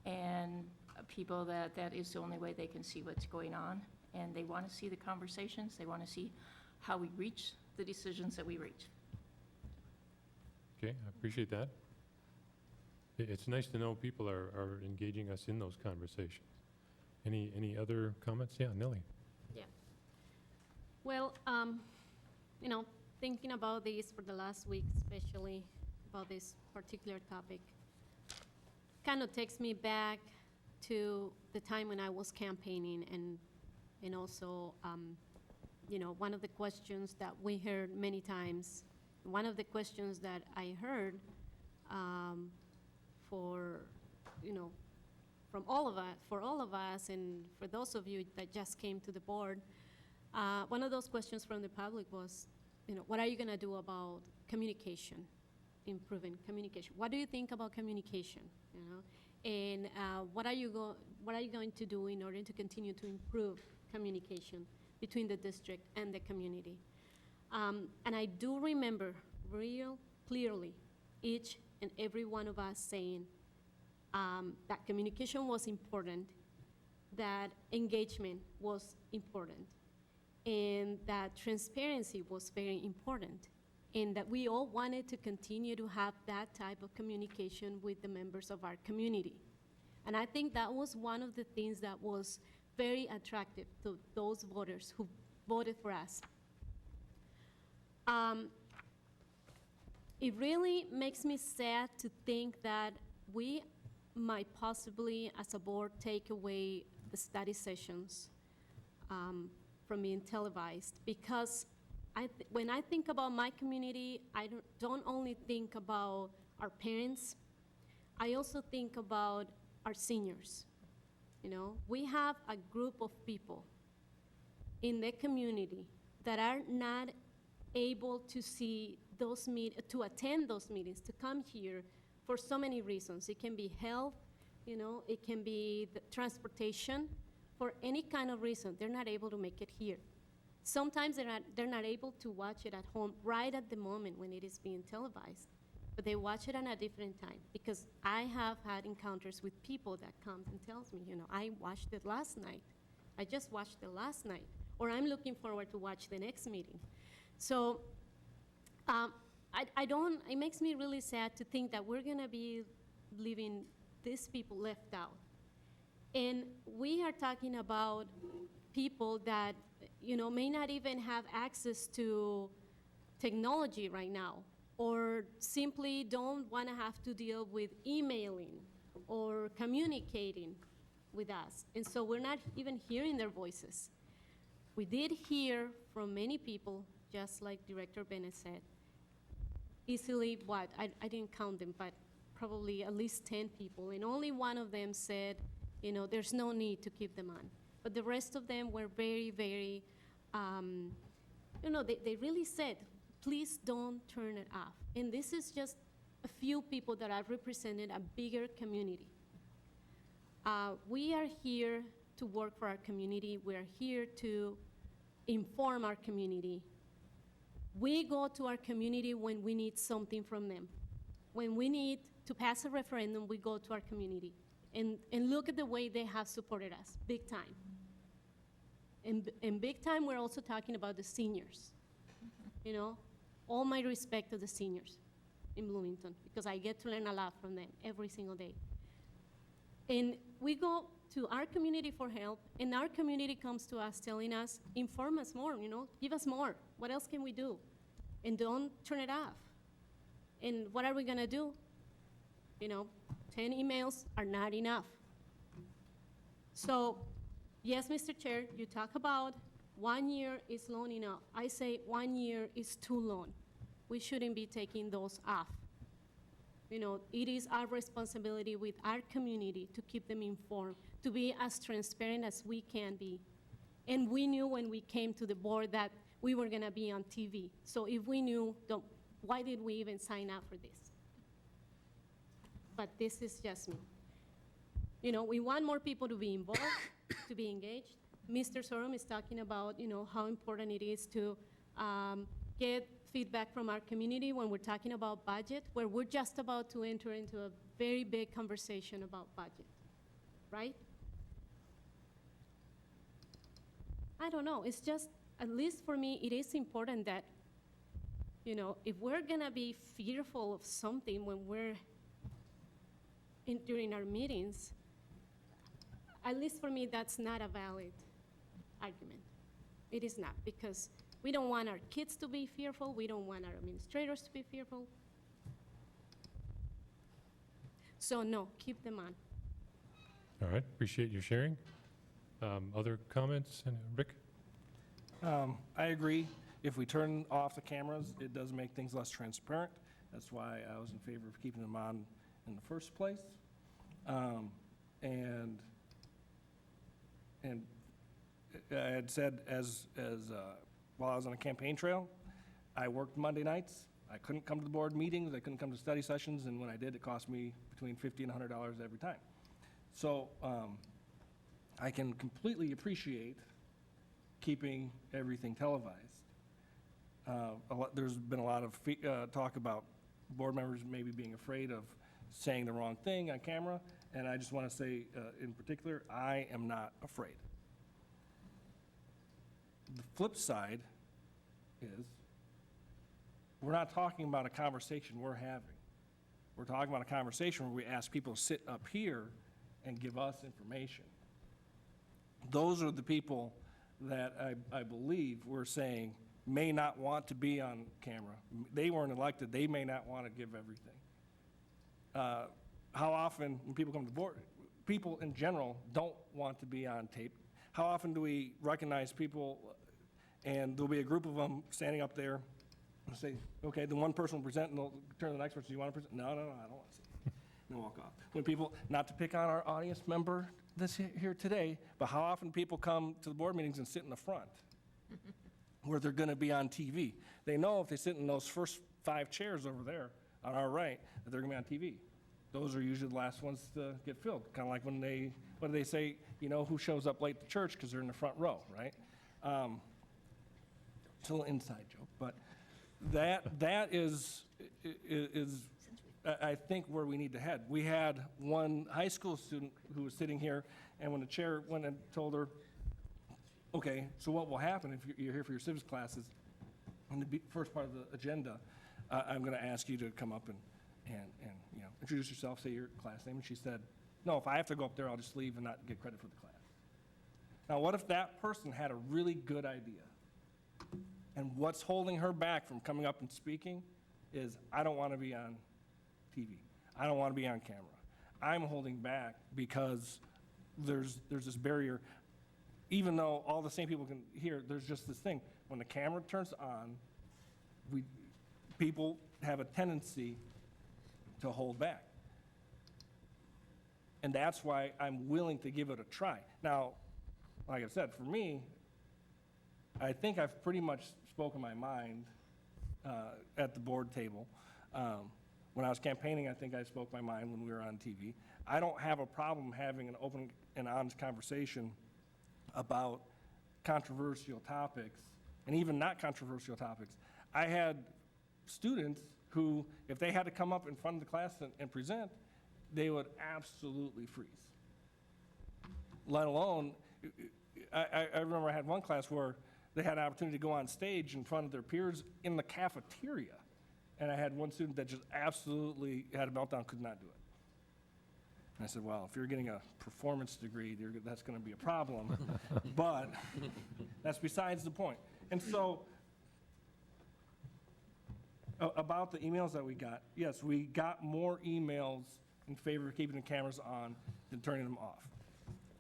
and people that is the only way they can see what's going on, and they want to see the conversations, they want to see how we reach the decisions that we reach. Okay, I appreciate that. It's nice to know people are engaging us in those conversations. Any other comments? Yeah, Nellie. Yeah. Well, you know, thinking about this for the last week, especially about this particular topic, kind of takes me back to the time when I was campaigning, and also, you know, one of the questions that we heard many times, one of the questions that I heard for, you know, from all of us, for all of us, and for those of you that just came to the board, one of those questions from the public was, you know, what are you going to do about communication, improving communication? What do you think about communication? You know, and what are you going to do in order to continue to improve communication between the district and the community? And I do remember real clearly each and every one of us saying that communication was important, that engagement was important, and that transparency was very important, and that we all wanted to continue to have that type of communication with the members of our community. And I think that was one of the things that was very attractive to those voters who voted for us. It really makes me sad to think that we might possibly, as a board, take away the study sessions from being televised, because when I think about my community, I don't only think about our parents, I also think about our seniors. You know, we have a group of people in the community that are not able to see those to attend those meetings, to come here for so many reasons. It can be health, you know, it can be the transportation. For any kind of reason, they're not able to make it here. Sometimes they're not able to watch it at home right at the moment when it is being televised, but they watch it at a different time, because I have had encounters with people that comes and tells me, you know, I watched it last night. I just watched it last night, or I'm looking forward to watch the next meeting. So it makes me really sad to think that we're gonna be leaving these people left out. And we are talking about people that, you know, may not even have access to technology right now, or simply don't want to have to deal with emailing or communicating with us. And so we're not even hearing their voices. We did hear from many people, just like Director Bennett said, easily, I didn't count them, but probably at least 10 people, and only one of them said, you know, there's no need to keep them on. But the rest of them were very, very, you know, they really said, please don't turn it off. And this is just a few people that have represented a bigger community. We are here to work for our community. We are here to inform our community. We go to our community when we need something from them. When we need to pass a referendum, we go to our community. And look at the way they have supported us, big time. And big time, we're also talking about the seniors. You know, all my respect to the seniors. in Bloomington because I get to learn a lot from them every single day. And we go to our community for help, and our community comes to us telling us, inform us more, give us more. What else can we do? And don't turn it off. And what are we gonna do? 10 emails are not enough. So, yes, Mr. Chair, you talk about 1 year is long enough. I say 1 year is too long. We shouldn't be taking those off. It is our responsibility with our community to keep them informed, to be as transparent as we can be. And we knew when we came to the board that we were gonna be on TV. So if we knew, why did we even sign up for this? But this is just me. We want more people to be involved, to be engaged. Mr. Sorum is talking about, how important it is to get feedback from our community when we're talking about budget, where we're just about to enter into a very big conversation about budget, right? I don't know, it's just, at least for me, it is important that, if we're gonna be fearful of something when we're during our meetings, at least for me, that's not a valid argument. It is not, because we don't want our kids to be fearful. We don't want our administrators to be fearful. So no, keep them on. All right, appreciate your sharing. Other comments? And Rick? I agree. If we turn off the cameras, it does make things less transparent. That's why I was in favor of keeping them on in the first place. And I had said while I was on a campaign trail, I worked Monday nights. I couldn't come to the board meetings. I couldn't come to study sessions. And when I did, it cost me between $50 and $100 every time. So I can completely appreciate keeping everything televised. There's been a lot of talk about board members maybe being afraid of saying the wrong thing on camera. And I just want to say, in particular, I am not afraid. The flip side is we're not talking about a conversation we're having. We're talking about a conversation where we ask people to sit up here and give us information. Those are the people that I believe we're saying may not want to be on camera. They weren't elected. They may not want to give everything. How often, when people come to board, people in general don't want to be on tape. How often do we recognize people, and there'll be a group of them standing up there and say, okay, the one person will present, and they'll turn to the next person, do you want to present? No, I don't want to see it. And walk off. When people, not to pick on our audience member that's here today, but how often people come to the board meetings and sit in the front where they're going to be on TV. They know if they sit in those first 5 chairs over there on our right, that they're going to be on TV. Those are usually the last ones to get filled. Kind of like when what do they say, who shows up late to church because they're in the front row, right? It's a little inside joke, but that is I think where we need to head. We had one high school student who was sitting here, and when the chair went and told her, okay, so what will happen if you're here for your civics classes, on the first part of the agenda, I'm going to ask you to come up and introduce yourself, say your class name. And she said, no, if I have to go up there, I'll just leave and not get credit for the class. Now, what if that person had a really good idea? And what's holding her back from coming up and speaking is, I don't want to be on TV. I don't want to be on camera. I'm holding back because there's this barrier. Even though all the same people can hear, there's just this thing. When the camera turns on, people have a tendency to hold back. And that's why I'm willing to give it a try. Now, like I said, for me, I think I've pretty much spoken my mind at the board table. When I was campaigning, I think I spoke my mind when we were on TV. I don't have a problem having an open and honest conversation about controversial topics, and even not controversial topics. I had students who, if they had to come up in front of the class and present, they would absolutely freeze. Let alone, I remember I had one class where they had an opportunity to go on stage in front of their peers in the cafeteria And I had one student that just absolutely had a meltdown, could not do it. And I said, well, if you're getting a performance degree, that's going to be a problem. But that's besides the point. And so about the emails that we got, yes, we got more emails in favor of keeping the cameras on than turning them off.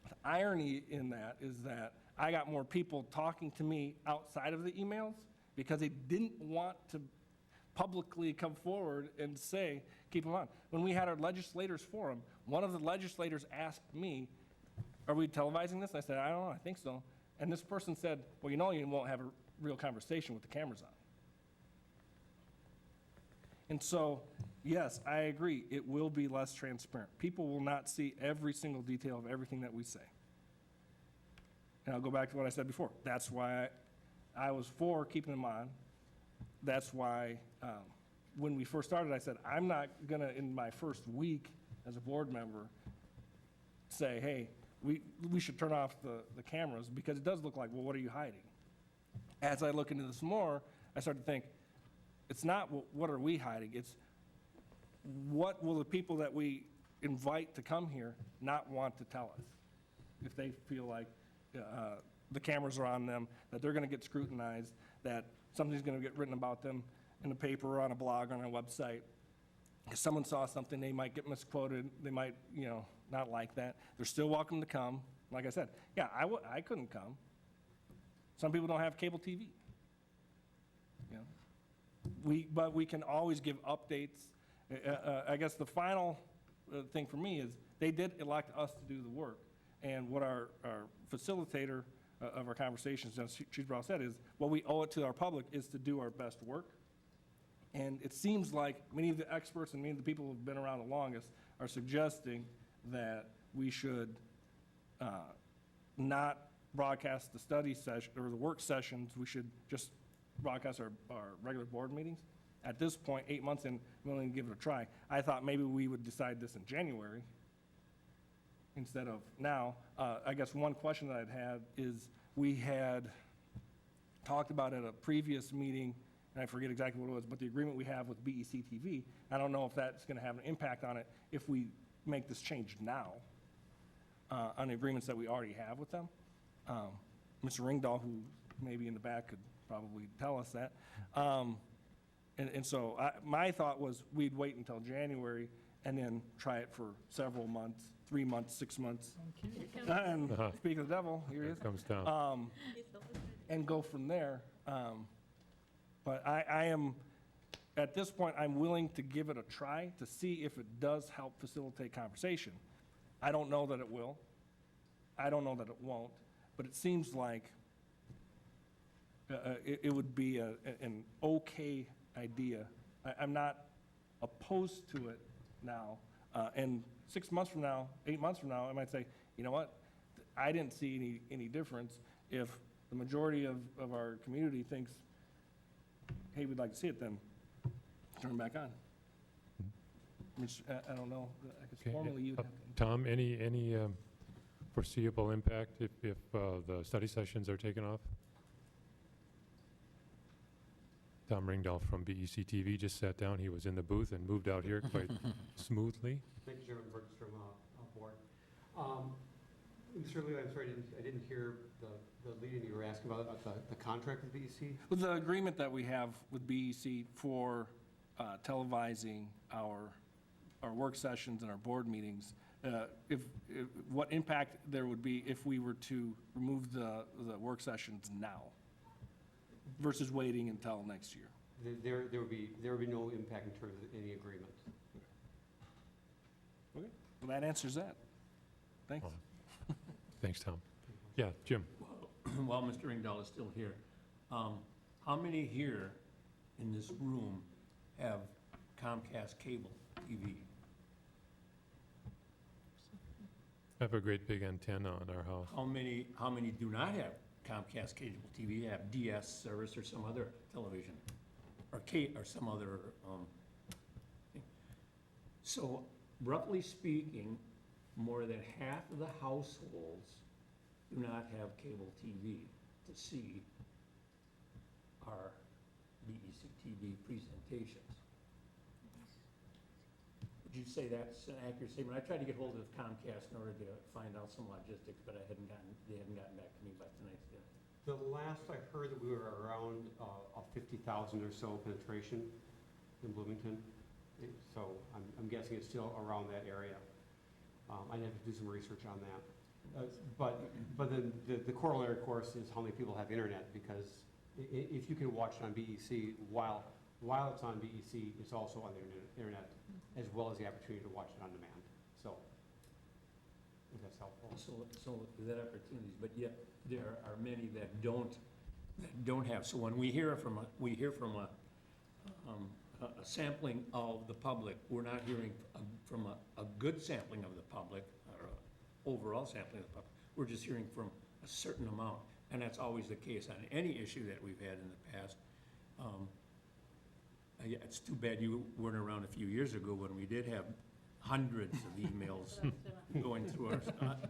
The irony in that is that I got more people talking to me outside of the emails because they didn't want to publicly come forward and say, keep them on. When we had our legislators forum, one of the legislators asked me, are we televising this? And I said, I don't know, I think so. And this person said, well, you know you won't have a real conversation with the cameras on. And so, yes, I agree, it will be less transparent. People will not see every single detail of everything that we say. And I'll go back to what I said before. That's why I was for keeping them on. That's why when we first started, I said, I'm not going to, in my first week as a board member, say, hey, we should turn off the cameras, because it does look like, well, what are you hiding? As I look into this more, I start to think, it's not what are we hiding, it's what will the people that we invite to come here not want to tell us if they feel like the cameras are on them, that they're going to get scrutinized, that something's going to get written about them in the paper or on a blog or on a website. If someone saw something, they might get misquoted, they might, not like that. They're still welcome to come. Like I said, yeah, I couldn't come. Some people don't have cable TV. But we can always give updates. I guess the final thing for me is they did elect us to do the work. And what our facilitator of our conversations, as Cheesebrough said, is what we owe it to our public is to do our best work. And it seems like many of the experts and many of the people who have been around the longest are suggesting that we should not broadcast the study session or the work sessions. We should just broadcast our regular board meetings. At this point, 8 months in, we're willing to give it a try. I thought maybe we would decide this in January instead of now. I guess one question that I'd had is we had talked about at a previous meeting, and I forget exactly what it was, but the agreement we have with BEC TV, I don't know if that's going to have an impact on it if we make this change now on the agreements that we already have with them. Mr. Ringdahl, who may be in the back, could probably tell us that. And so my thought was we'd wait until January and then try it for several months, 3 months, 6 months. And speak of the devil, here he is. Comes down. And go from there. But I am, at this point, I'm willing to give it a try to see if it does help facilitate conversation. I don't know that it will. I don't know that it won't. But it seems like it would be an okay idea. I'm not opposed to it now. And 6 months from now, 8 months from now, I might say, you know what? I didn't see any difference. If the majority of our community thinks, hey, we'd like to see it, then turn it back on. Which, I don't know, I guess Okay, formally you'd have to. Tom, any foreseeable impact if the study sessions are taken off? Tom Ringdahl from BEC TV just sat down. He was in the booth and moved out here quite smoothly. Thank you, Chairman Bergstrom, board. Mr. Lee, I'm sorry, I didn't hear the lead-in you were asking about the contract with BEC. With the agreement that we have with BEC for televising our work sessions and our board meetings, what impact there would be if we were to remove the work sessions now versus waiting until next year? There would be no impact in terms of any agreement. Okay, well, that answers that. Thanks. Thanks, Tom. Yeah, Jim. While Mr. Ringdahl is still here, how many here in this room have Comcast cable TV? I have a great big antenna on our house. How many do not have Comcast cable TV, have DS service or some other television, or some other thing? So roughly speaking, more than half of the households do not have cable TV to see our BEC TV presentations. would you say that's an accurate statement? I tried to get hold of Comcast in order to find out some logistics, but they hadn't gotten back to me by tonight's dinner. The last I heard that we were around a 50,000 or so penetration in Bloomington. So I'm guessing it's still around that area. I'd have to do some research on that. But then the corollary, of course, is how many people have internet, because if you can watch it on BEC while it's on BEC, it's also on the internet, as well as the opportunity to watch it on demand. So, if that's helpful. So that opportunities, but yet there are many that don't have. So when we hear from a sampling of the public, we're not hearing from a good sampling of the public, or a overall sampling of the public. We're just hearing from a certain amount, and that's always the case on any issue that we've had in the past. Yeah, it's too bad you weren't around a few years ago when we did have hundreds of emails going through our,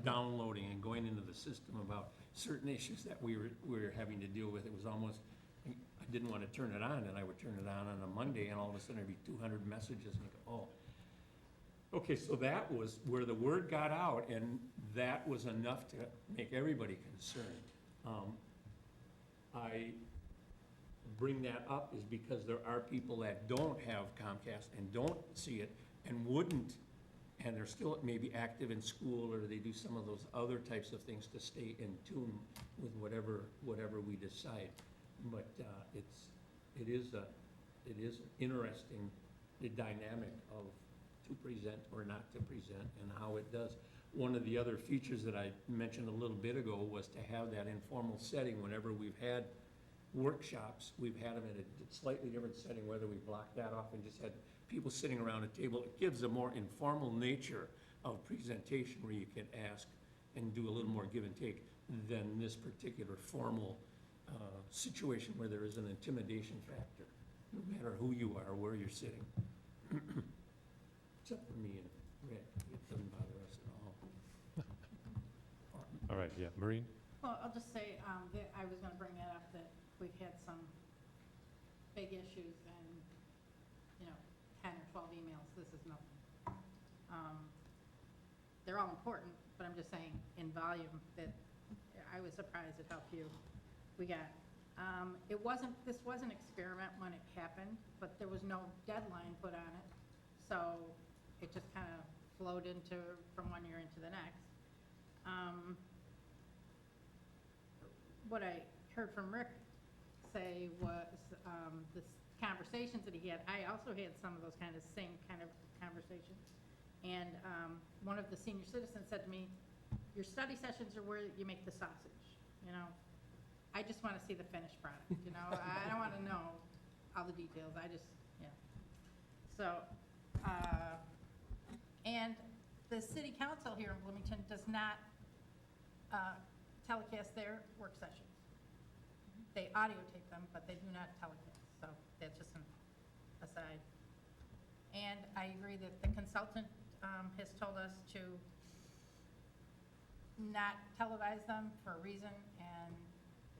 downloading and going into the system about certain issues that we were having to deal with. It was almost, I didn't want to turn it on, and I would turn it on a Monday, and all of a sudden there'd be 200 messages, and you go, oh. Okay, so that was where the word got out, and that was enough to make everybody concerned. I bring that up is because there are people that don't have Comcast and don't see it and wouldn't, and they're still maybe active in school, or they do some of those other types of things to stay in tune with whatever we decide. But it is interesting, the dynamic of to present or not to present and how it does. One of the other features that I mentioned a little bit ago was to have that informal setting. Whenever we've had workshops, we've had them in a slightly different setting, whether we blocked that off and just had people sitting around a table. It gives a more informal nature of presentation where you can ask and do a little more give and take than this particular formal situation where there is an intimidation factor, no matter who you are, where you're sitting. Except for me and Rick, it doesn't bother us at all. All right, yeah, Maureen? Well, I'll just say, that I was gonna bring that up, that we've had some big issues and, 10 or 12 emails, this is nothing. They're all important, but I'm just saying in volume that I was surprised at how few we got. This was an experiment when it happened, but there was no deadline put on it. So it just kind of flowed from one year into the next. What I heard from Rick say was the conversations that he had. I also had some of those same kind of conversations. And one of the senior citizens said to me, your study sessions are where you make the sausage, I just want to see the finished product, I don't want to know all the details, So, and the city council here in Bloomington does not telecast their work sessions. They audio tape them, but they do not telecast, so that's just an aside. And I agree that the consultant has told us to not televise them for a reason, and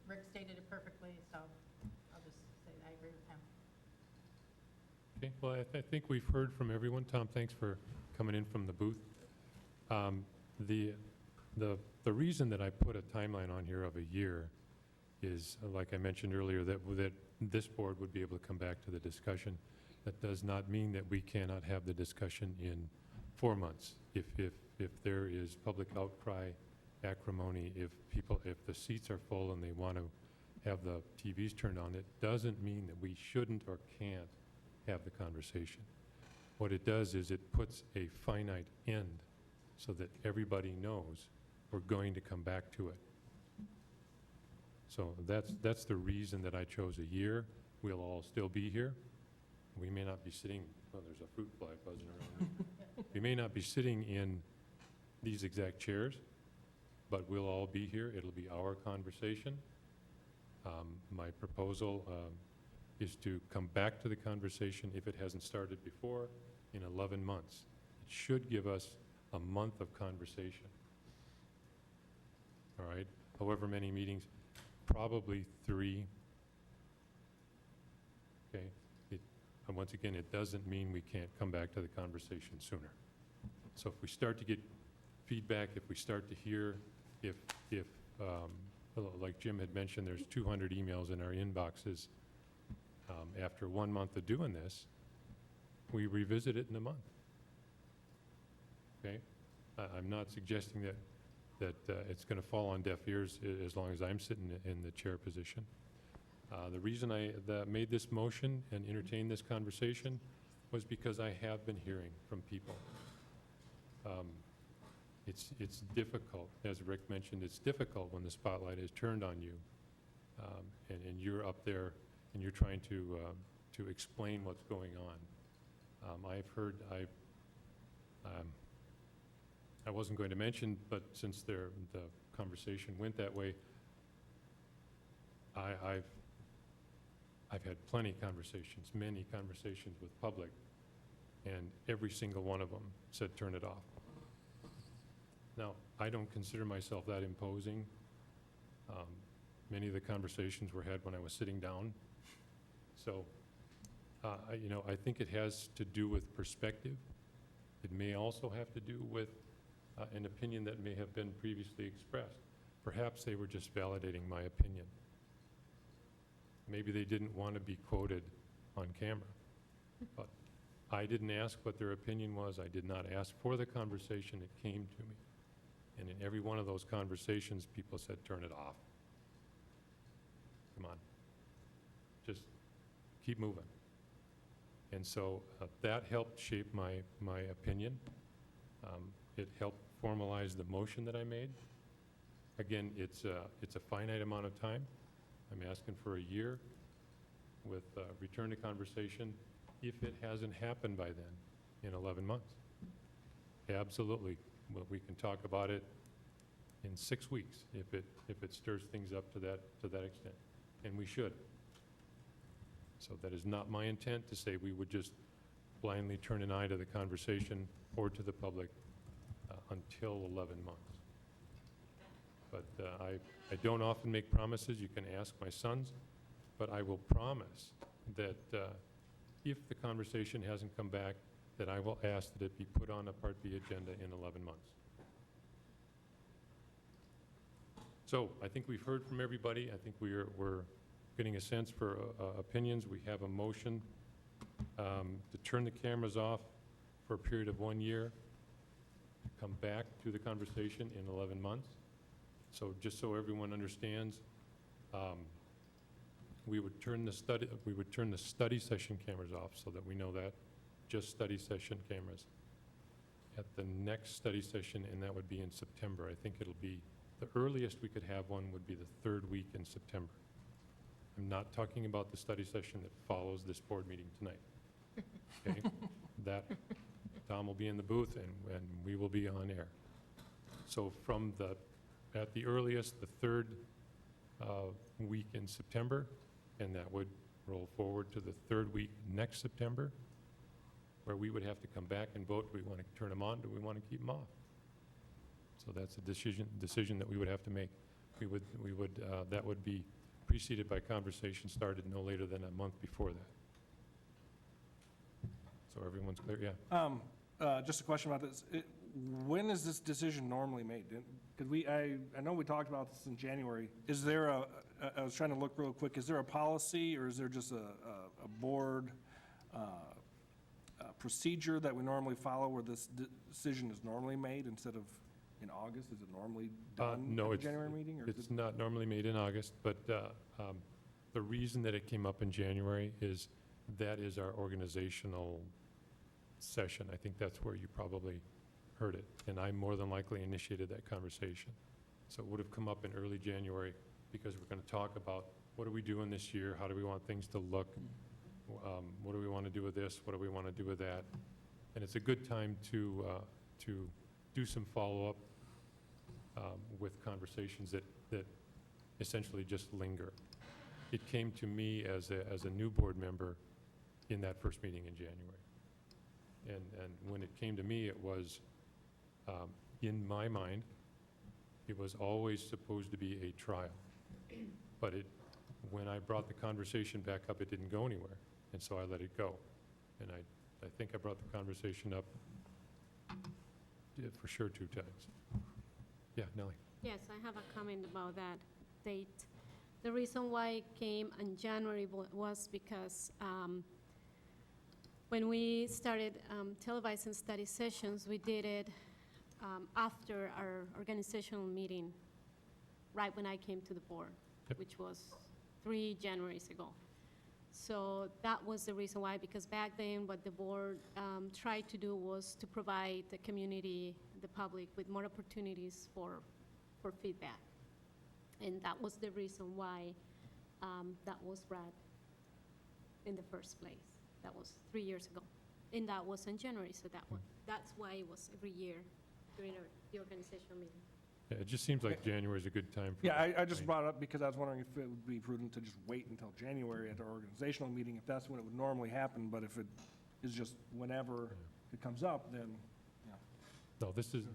Rick stated it perfectly, so I'll just say that I agree with him. Okay, well, I think we've heard from everyone. Tom, thanks for coming in from the booth. The reason that I put a timeline on here of a year is, like I mentioned earlier, that this board would be able to come back to the discussion. That does not mean that we cannot have the discussion in 4 months. If there is public outcry, acrimony, if the seats are full and they want to have the TVs turned on, it doesn't mean that we shouldn't or can't have the conversation. What it does is it puts a finite end so that everybody knows we're going to come back to it. So that's the reason that I chose a year. We'll all still be here. We may not be sitting, well, there's a fruit fly buzzing around me. We may not be sitting in these exact chairs, but we'll all be here. It'll be our conversation. My proposal is to come back to the conversation, if it hasn't started before, in 11 months. It should give us a month of conversation. All right? However many meetings, probably 3. Okay? And once again, it doesn't mean we can't come back to the conversation sooner. So if we start to get feedback, if we start to hear, if like Jim had mentioned, there's 200 emails in our inboxes, after 1 month of doing this, we revisit it in a month. Okay? I'm not suggesting that it's going to fall on deaf ears as long as I'm sitting in the chair position. The reason I made this motion and entertained this conversation was because I have been hearing from people. It's difficult, as Rick mentioned, it's difficult when the spotlight is turned on you, and you're up there and you're trying to explain what's going on. I wasn't going to mention, but since the conversation went that way, I've had many conversations with public, and every single one of them said, turn it off. Now, I don't consider myself that imposing. Many of the conversations were had when I was sitting down. So, I think it has to do with perspective. It may also have to do with an opinion that may have been previously expressed. Perhaps they were just validating my opinion. Maybe they didn't want to be quoted on camera. But I didn't ask what their opinion was. I did not ask for the conversation. It came to me. And in every one of those conversations, people said, turn it off. Come on. Just keep moving. And so that helped shape my opinion. It helped formalize the motion that I made. Again, it's a finite amount of time. I'm asking for a year with return to conversation if it hasn't happened by then in 11 months. Absolutely. Well, we can talk about it in 6 weeks if it stirs things up to that extent, and we should. So that is not my intent to say we would just blindly turn an eye to the conversation or to the public until 11 months. But I don't often make promises. You can ask my sons, but I will promise that if the conversation hasn't come back, that I will ask that it be put on a Part B agenda in 11 months. So I think we've heard from everybody. I think we're getting a sense for opinions. We have a motion to turn the cameras off for a period of 1 year, to come back to the conversation in 11 months. So just so everyone understands, we would turn the study session cameras off so that we know that, just study session cameras at the next study session, and that would be in September. I think it'll be, the earliest we could have one would be the 3rd week in September. I'm not talking about the study session that follows this board meeting tonight. Okay? That, Tom will be in the booth and we will be on air. So from at the earliest, the 3rd week in September, and that would roll forward to the 3rd week next September, where we would have to come back and vote, do we want to turn them on, do we want to keep them off? So that's a decision that we would have to make. That would be preceded by conversation started no later than a month before that. So everyone's clear, yeah? Just a question about this. When is this decision normally made? Because I know we talked about this in January. Is there I was trying to look real quick, is there a policy or is there just a board procedure that we normally follow where this decision is normally made instead of in August? Is it normally done no, at the January meeting? Or it's not normally made in August, but the reason that it came up in January is that is our organizational session. I think that's where you probably heard it, and I more than likely initiated that conversation. So it would have come up in early January because we're going to talk about what are we doing this year, how do we want things to look, what do we want to do with this, what do we want to do with that, and it's a good time to do some follow-up with conversations that essentially just linger. It came to me as a new board member in that first meeting in January. And when it came to me, it was, in my mind, it was always supposed to be a trial. But when I brought the conversation back up, it didn't go anywhere, and so I let it go. and I think I brought the conversation up for sure 2 times. Yeah, Nellie? Yes, I have a comment about that date. The reason why it came in January was because when we started televising study sessions, we did it after our organizational meeting, right when I came to the board, which was 3 Januaries ago. So that was the reason why, because back then what the board tried to do was to provide the community, the public, with more opportunities for feedback. And that was the reason why that was read in the first place. That was 3 years ago. And that was in January, so that's why it was every year during the organizational meeting. Yeah, it just seems like January is a good time for. Yeah, I just brought it up because I was wondering if it would be prudent to just wait until January at our organizational meeting, if that's when it would normally happen, but if it is just whenever it comes up, then, yeah. No, this is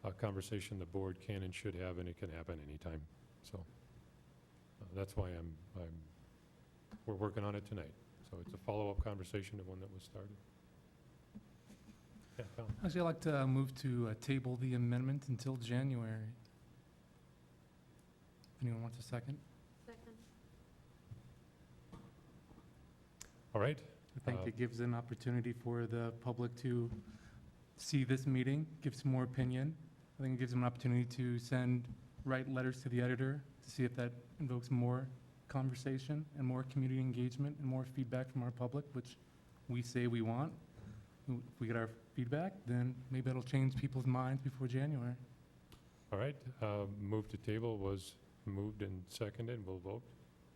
a conversation the board can and should have, and it can happen anytime. So that's why we're working on it tonight. So it's a follow-up conversation to one that was started. Yeah, Tom? Actually, I'd like to move to table the amendment until January. Anyone wants a second? Second. All right. I think it gives an opportunity for the public to see this meeting, give some more opinion. I think it gives them an opportunity to write letters to the editor to see if that invokes more conversation and more community engagement and more feedback from our public, which we say we want. If we get our feedback, then maybe it'll change people's minds before January. All right, move to table was moved and seconded. We'll vote.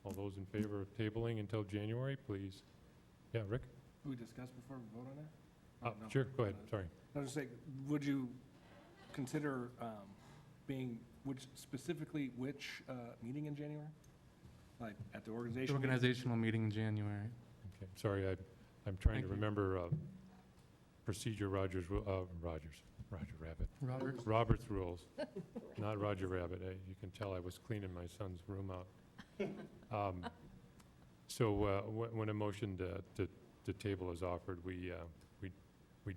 All those in favor of tabling until January, please. Yeah, Rick? Can we discuss before we vote on that? No. Sure, go ahead, sorry. I was just saying, would you consider specifically which meeting in January? Like at the The organizational? organizational meeting in January. Okay, sorry, I'm trying to remember procedure Roger Rabbit. Robert's rules, not Roger Rabbit. You can tell I was cleaning my son's room out. So when a motion to table is offered, we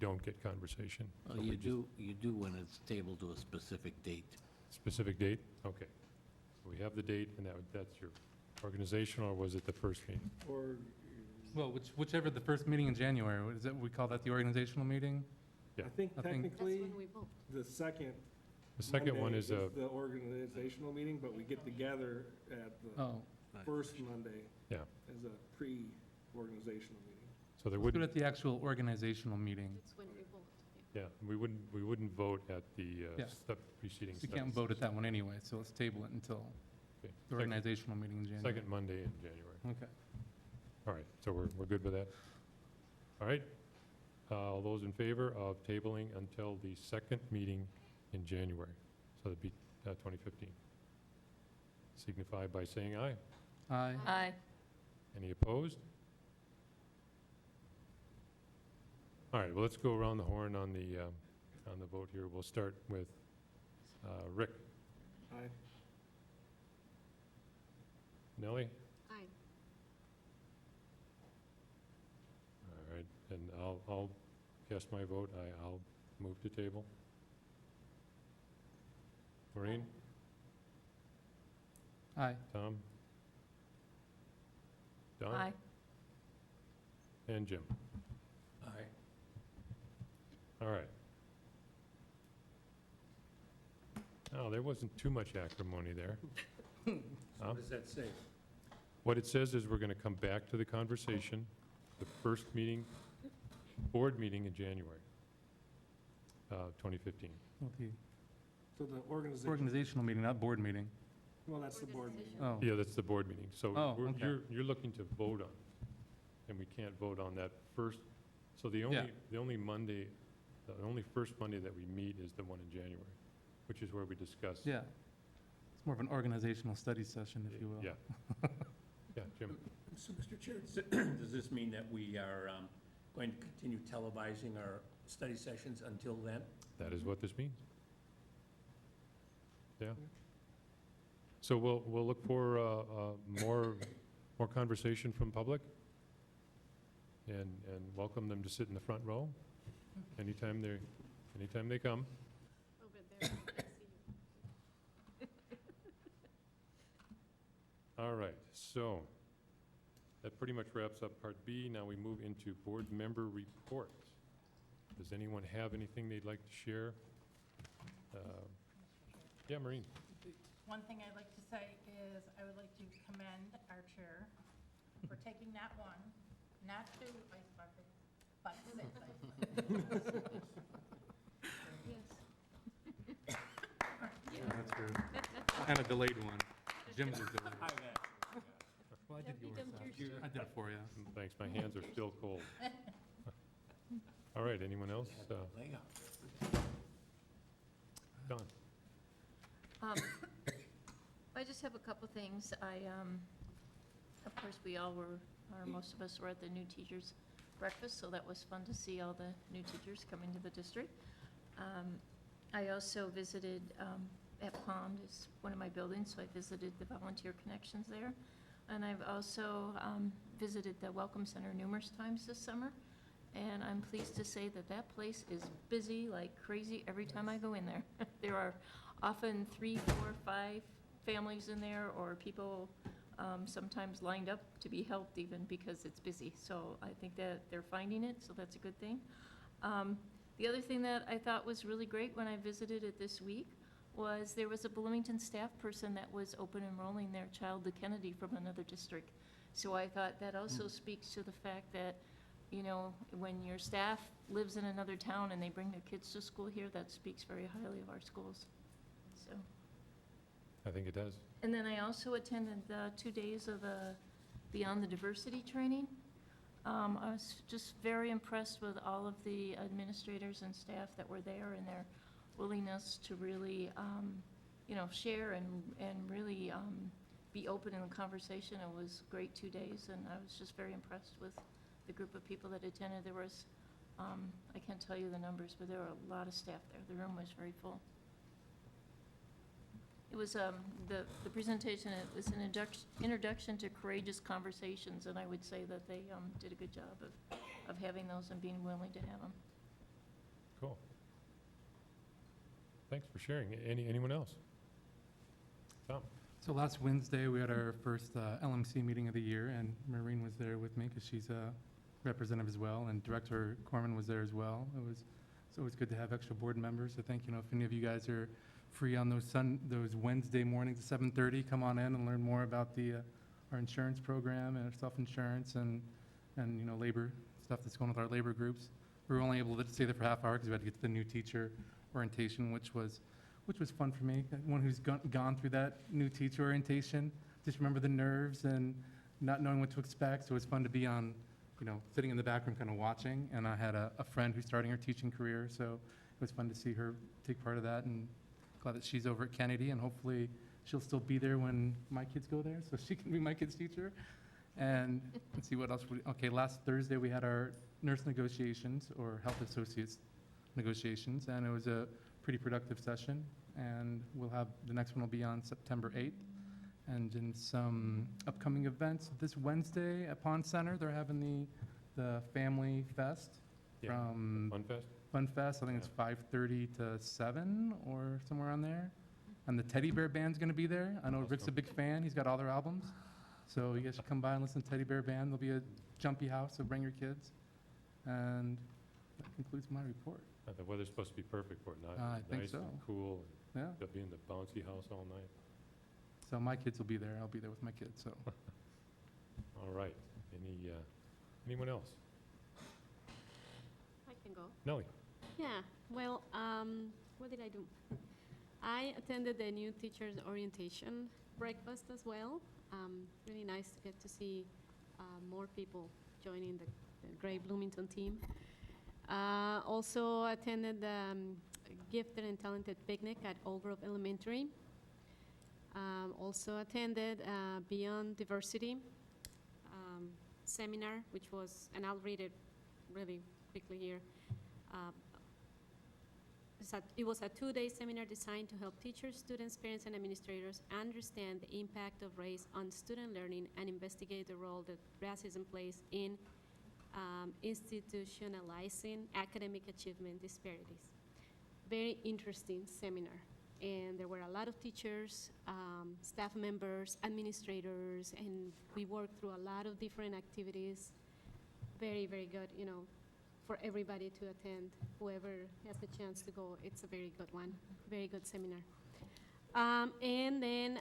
don't get conversation. Well, So you we just- do when it's tabled to a specific date. Specific date? Okay. So we have the date, and that's your organizational, or was it the first meeting? Or, Well, whichever the first meeting in January, we call that the organizational meeting? I think I think- technically, That's when we vote. the second The second one Monday is the organizational meeting, but we get together at the Oh, first Monday Yeah. as a pre-organizational meeting. so there let's do it wouldn't, at the actual organizational meeting. That's when we vote. yeah, we wouldn't vote at the Yeah. preceding. You can't vote at that one anyway, so let's table it until Okay. the organizational meeting in January. Second Monday in January. Okay. All right, so we're good with that? All right. All those in favor of tabling until the second meeting in January, so that'd be 2015. Signify by saying aye. Aye. Aye. Any opposed? All right, well, let's go around the horn on the vote here. We'll start with Rick. Aye. Nellie? Aye. All right, and I'll cast my vote. I'll move to table. Maureen? Aye. Tom? Don? Aye. And Jim? Aye. All right. Oh, there wasn't too much acrimony there. Huh? What does that say? What it says is we're going to come back to the conversation, the first meeting, board meeting in January 2015. Well, the So the organization, organizational meeting, not board meeting. well, that's the board meeting. Oh, Yeah, that's the board meeting. So Oh, okay. you're looking to vote on it, and we can't vote on that first. So the Yeah. only Monday, the only first Monday that we meet is the one in January, which is where we discuss. yeah. It's more of an organizational study session, if you will. Yeah. Yeah, Jim? So, Mr. Chair, does this mean that we are going to continue televising our study sessions until then? That is what this means. Yeah. So we'll look for more conversation from public. and welcome them to sit in the front row anytime they come. Over there, I see you. All right, so that pretty much wraps up Part B. Now we move into board member reports. Does anyone have anything they'd like to share? Yeah, Maureen. One thing I'd like to say is I would like to commend our chair for taking that one, not two ice buckets, but 6 ice buckets. Yes. That's true. And a delayed one. Jim's was delayed. Well, I did yours. I did it for you. Thanks, my hands are still cold. All right, anyone else? Don? I just have a couple things. Of course, we all were, or most of us were at the new teachers breakfast, so that was fun to see all the new teachers coming to the district. I also visited at Pond, is one of my buildings, so I visited the volunteer connections there. And I've also visited the Welcome Center numerous times this summer. And I'm pleased to say that that place is busy like crazy every time I go in there. There are often 3, 4, 5 families in there, or people sometimes lined up to be helped even because it's busy. So I think that they're finding it, so that's a good thing. The other thing that I thought was really great when I visited it this week was there was a Bloomington staff person that was open enrolling their child to Kennedy from another district. So I thought that also speaks to the fact that, you know, when your staff lives in another town and they bring their kids to school here, that speaks very highly of our schools. So. I think it does. And then I also attended 2 days of Beyond the Diversity training. I was just very impressed with all of the administrators and staff that were there and their willingness to really, share and really be open in the conversation. It was a great 2 days, and I was just very impressed with the group of people that attended. There was, I can't tell you the numbers, but there were a lot of staff there. The room was very full. It was, the presentation, it was an introduction to courageous conversations, and I would say that they did a good job of having those and being willing to have them. Cool. Thanks for sharing. Anyone else? Tom? So last Wednesday, we had our first LMC meeting of the year, and Maureen was there with me because she's a representative as well, and Director Corman was there as well. It's always good to have extra board members. I think, if any of you guys are free on those Wednesday mornings at 7:30, come on in and learn more about our insurance program and our self-insurance and labor stuff that's going with our labor groups. We were only able to stay there for half hour because we had to get to the new teacher orientation, which was fun for me. One who's gone through that new teacher orientation, just remember the nerves and not knowing what to expect. So it's fun to be on, sitting in the back room kind of watching. And I had a friend who's starting her teaching career, so it was fun to see her take part of that, and glad that she's over at Kennedy, and hopefully she'll still be there when my kids go there, so she can be my kid's teacher. And let's see what else. Last Thursday we had our nurse negotiations, or health associates negotiations, and it was a pretty productive session. And the next one will be on September 8th. And in some upcoming events, this Wednesday at Pond Center, they're having the Family Fest. From Fun Fest? Fun Fest, I think it's 5:30 to 7 or somewhere on there. And the Teddy Bear Band's going to be there. I know Rick's a big fan. He's got all their albums. So you guys should come by and listen to Teddy Bear Band. There'll be a jumpy house, so bring your kids. And that concludes my report. The weather's supposed to be perfect for it, I think nice so. and cool. Yeah. They'll be in the bouncy house all night. So my kids will be there. I'll be there with my kids, so. All right. Anyone else? I can go. Nellie? Yeah, well, what did I do? I attended the new teachers orientation breakfast as well. Really nice to get to see more people joining the great Bloomington team. Also attended the Gifted and Talented Picnic at Old Grove Elementary. Also attended Beyond Diversity seminar, which was, and I'll read it really quickly here. It was a 2-day seminar designed to help teachers, students, parents, and administrators understand the impact of race on student learning and investigate the role that racism plays in Institutionalizing Academic Achievement Disparities. Very interesting seminar. And there were a lot of teachers, staff members, administrators, and we worked through a lot of different activities. Very, very good, for everybody to attend. Whoever has the chance to go, it's a very good one, very good seminar. And then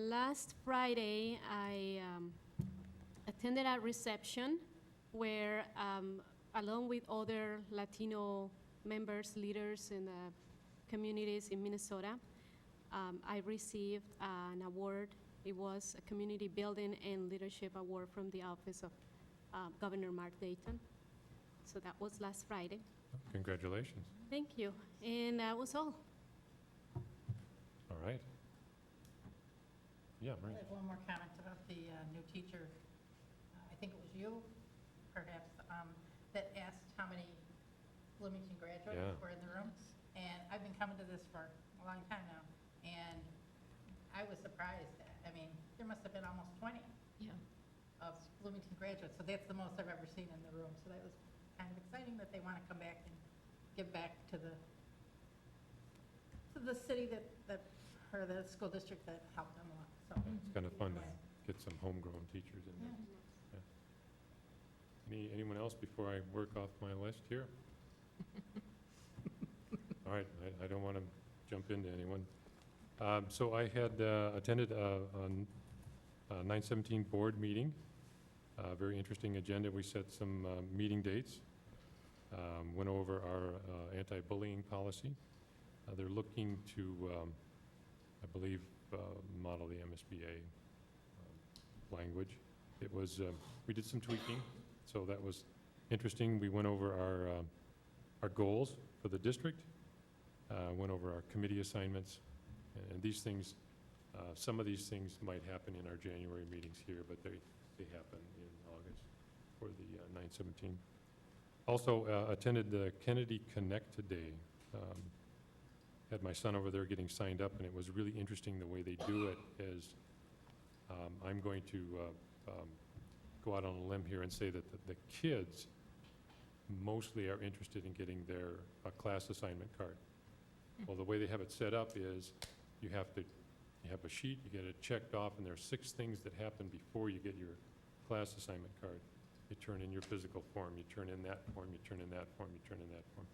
last Friday, I attended a reception where, along with other Latino members, leaders in the communities in Minnesota, I received an award. It was a Community Building and Leadership Award from the Office of Governor Mark Dayton. So that was last Friday. Congratulations. Thank you. And that was all. All right. Yeah, I Marie. have one more comment about the new teacher. I think it was you, perhaps, that asked how many Bloomington graduates were in the room. And I've been coming to this for a long time now, and I was surprised. I mean, there must have been almost 20 of Bloomington graduates, so that's the most I've ever seen in the room. So that was kind of exciting that they want to come back and give back to the city or the school district that helped them a lot. So It's kind of fun to get some homegrown teachers in there. Yeah. Anyone else before I work off my list here? All right, I don't want to jump into anyone. So I had attended a 917 board meeting, very interesting agenda. We set some meeting dates, went over our anti-bullying policy. They're looking to, I believe, model the MSBA language. It was, we did some tweaking, so that was interesting. We went over our goals for the district, went over our committee assignments, and these things, some of these things might happen in our January meetings here, but they happen in August for the 917. Also attended the Kennedy Connect Day. Had my son over there getting signed up, and it was really interesting the way they do it. Is I'm going to go out on a limb here and say that the kids mostly are interested in getting their class assignment card. Well, the way they have it set up is you have a sheet, you get it checked off, and there are 6 things that happen before you get your class assignment card. You turn in your physical form, you turn in that form, you turn in that form, you turn in that form.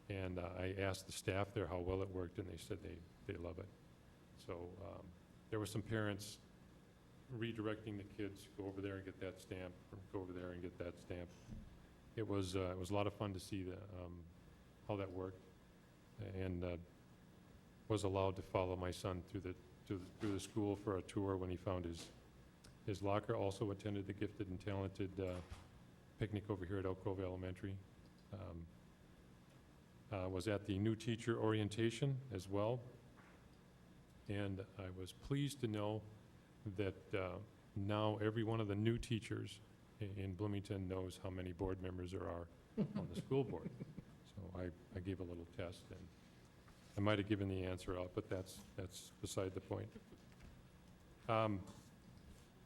And I asked the staff there how well it worked, and they said they love it. So there were some parents redirecting the kids, go over there and get that stamp, or go over there and get that stamp. It was a lot of fun to see how that worked, and was allowed to follow my son through the school for a tour when he found his locker. Also attended the gifted and talented picnic over here at Elk Grove Elementary. Was at the new teacher orientation as well, and I was pleased to know that now every one of the new teachers in Bloomington knows how many board members there are on the school board. So I gave a little test, and I might have given the answer out, but that's beside the point.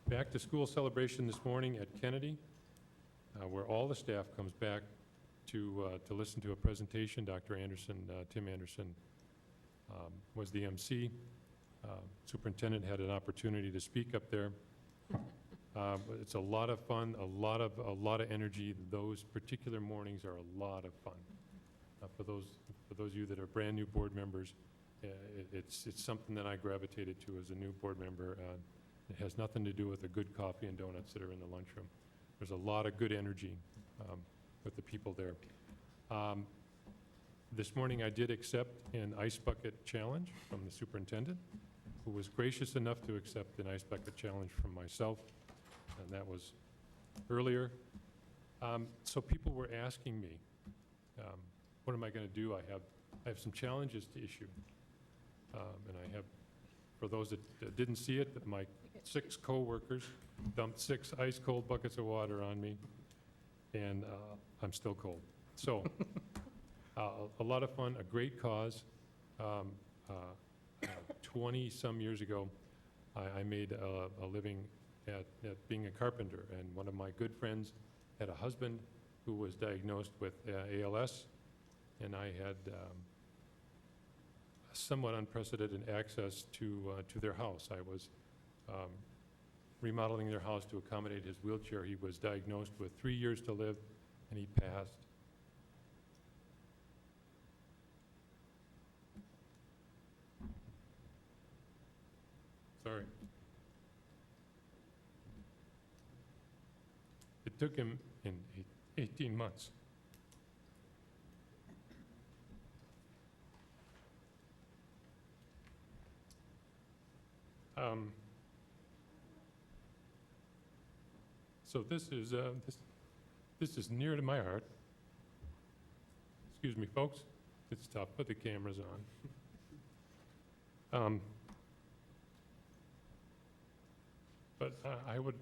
Back to school celebration this morning at Kennedy, where all the staff comes back to listen to a presentation. Dr. Anderson, Tim Anderson, was the MC. Superintendent had an opportunity to speak up there. It's a lot of fun, a lot of energy. Those particular mornings are a lot of fun. For those of you that are brand new board members, it's something that I gravitated to as a new board member. It has nothing to do with the good coffee and donuts that are in the lunchroom. There's a lot of good energy with the people there. This morning I did accept an ice bucket challenge from the superintendent, who was gracious enough to accept an ice bucket challenge from myself, and that was earlier. So people were asking me, what am I going to do? I have some challenges to issue, and I have, for those that didn't see it, that my 6 co-workers dumped 6 ice cold buckets of water on me, and I'm still cold. So a lot of fun, a great cause. 20-some years ago, I made a living at being a carpenter, and one of my good friends had a husband who was diagnosed with ALS, and I had somewhat unprecedented access to their house. I was remodeling their house to accommodate his wheelchair. He was diagnosed with 3 years to live, and he passed. Sorry. It took him 18 months. So this is near to my heart. Excuse me, folks. It's tough. Put the cameras on. But I would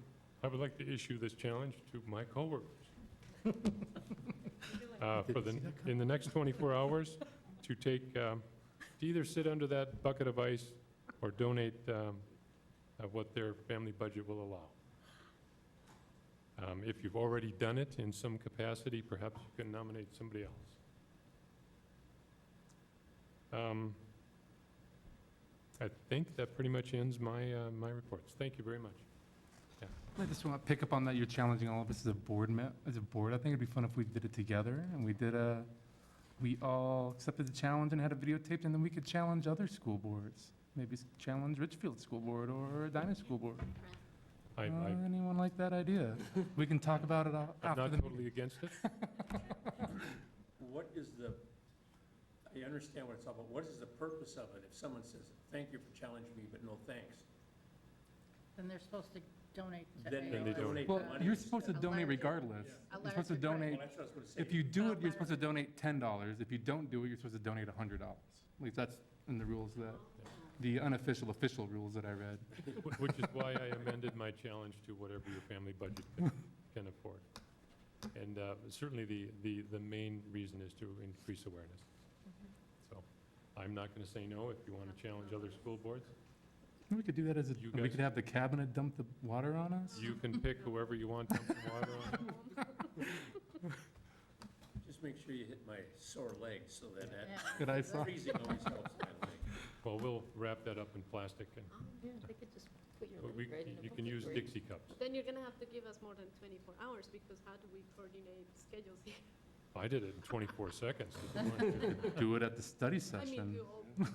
like to issue this challenge to my coworkers. In the next 24 hours, to take, to either sit under that bucket of ice or donate what their family budget will allow. If you've already done it in some capacity, perhaps you can nominate somebody else. I think that pretty much ends my reports. Thank you very much. Yeah. I just want to pick up on that. You're challenging all of us as a board. I think it'd be fun if we did it together, and we all accepted the challenge and had it videotaped, and then we could challenge other school boards. Maybe challenge Richfield School Board or Edina School Board. Anyone like that idea? We can talk about it after I'm not the totally against it. What is I understand what it's all about. What is the purpose of it if someone says, thank you for challenging me, but no thanks? Then they're supposed to donate to Then they ALS. donate. Well, money. you're supposed to A donate larger- regardless. a You're supposed to larger grant. donate, Well, that's what I was gonna say. if you do it, you're supposed to donate $10. If you don't do it, you're supposed to donate $100. At least that's in the rules the unofficial, official rules that I read. Which is why I amended my challenge to whatever your family budget can afford. And certainly the main reason is to increase awareness. So I'm not going to say no if you want to challenge other school boards. We could do that You we guys- could have the cabinet dump the water on us? You can pick whoever you want to dump some water on. Just make sure you hit my sore leg so that Good eye sock. freezing always helps my leg. Well, we'll wrap that up in plastic, and Yeah, they could just put your we- leg right in a you can use bucket. Dixie cups. Then you're gonna have to give us more than 24 hours, because how do we coordinate schedules here? I did it in 24 seconds. if you want to. Do it at the study I mean, session. you all.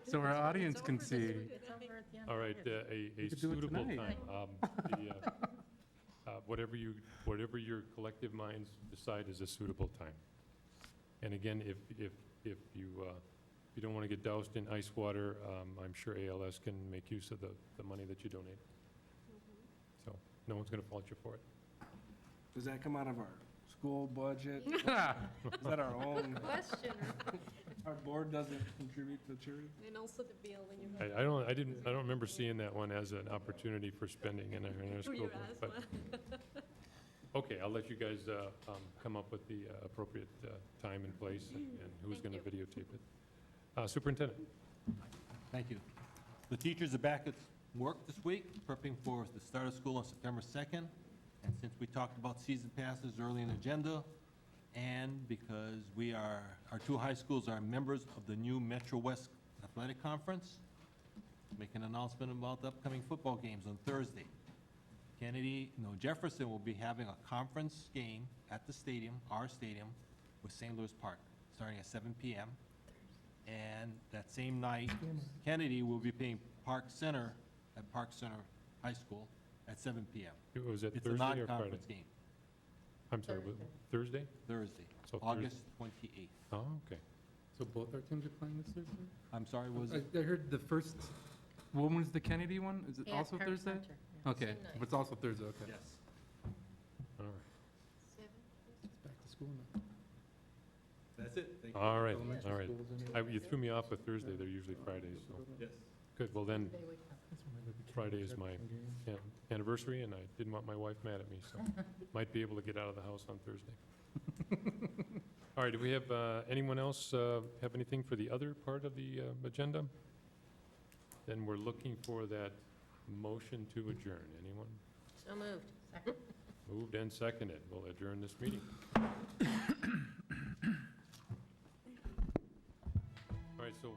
So our audience can see. It's over at the end of All right, August. a could do it suitable tonight. time. Whatever your collective minds decide is a suitable time. And again, if you don't want to get doused in ice water, I'm sure ALS can make use of the money that you donate. So no one's going to fault you for it. Does that come out of our school budget? Is that our own? Question. Our board doesn't contribute to charity? And also the bill when you. I don't remember seeing that one as an opportunity for spending in our For school your board. But asthma. okay, I'll let you guys come up with the appropriate time and place and who's Thank going to you. videotape it. Superintendent. Thank you. The teachers are back at work this week, prepping for the start of school on September 2nd. And since we talked about season passes early in the agenda, and because our two high schools are members of the new Metro West Athletic Conference, make an announcement about the upcoming football games on Thursday. Jefferson will be having a conference game at the stadium, our stadium, with St. Louis Park, starting at 7 p.m. And that same night, Kennedy will be playing Park Center at Park Center High School at 7 p.m. Was it It's a Thursday or Friday? non-conference game, I'm sorry, was it Thursday? Thursday, So August 28th. Oh, okay. So both our teams are playing this Thursday? I'm sorry, was it? I heard the first, when was the Kennedy one? Is it Yeah, also Park Thursday? Center, yeah. Okay, Same but it's also Thursday, okay. Yes. All right. It's back to school now. That's it. Thank you. All right, Elementary all right. schools anyway. You threw me off with Thursday, they're usually Fridays, so. Yes. Good, well then, That's when I go to the Friday is my game. anniversary, and I didn't want my wife mad at me, so might be able to get out of the house on Thursday. All right, do we have, anyone else have anything for the other part of the agenda? Then we're looking for that motion to adjourn. Anyone? So moved. Second. Moved and seconded. We'll adjourn this meeting. All right, so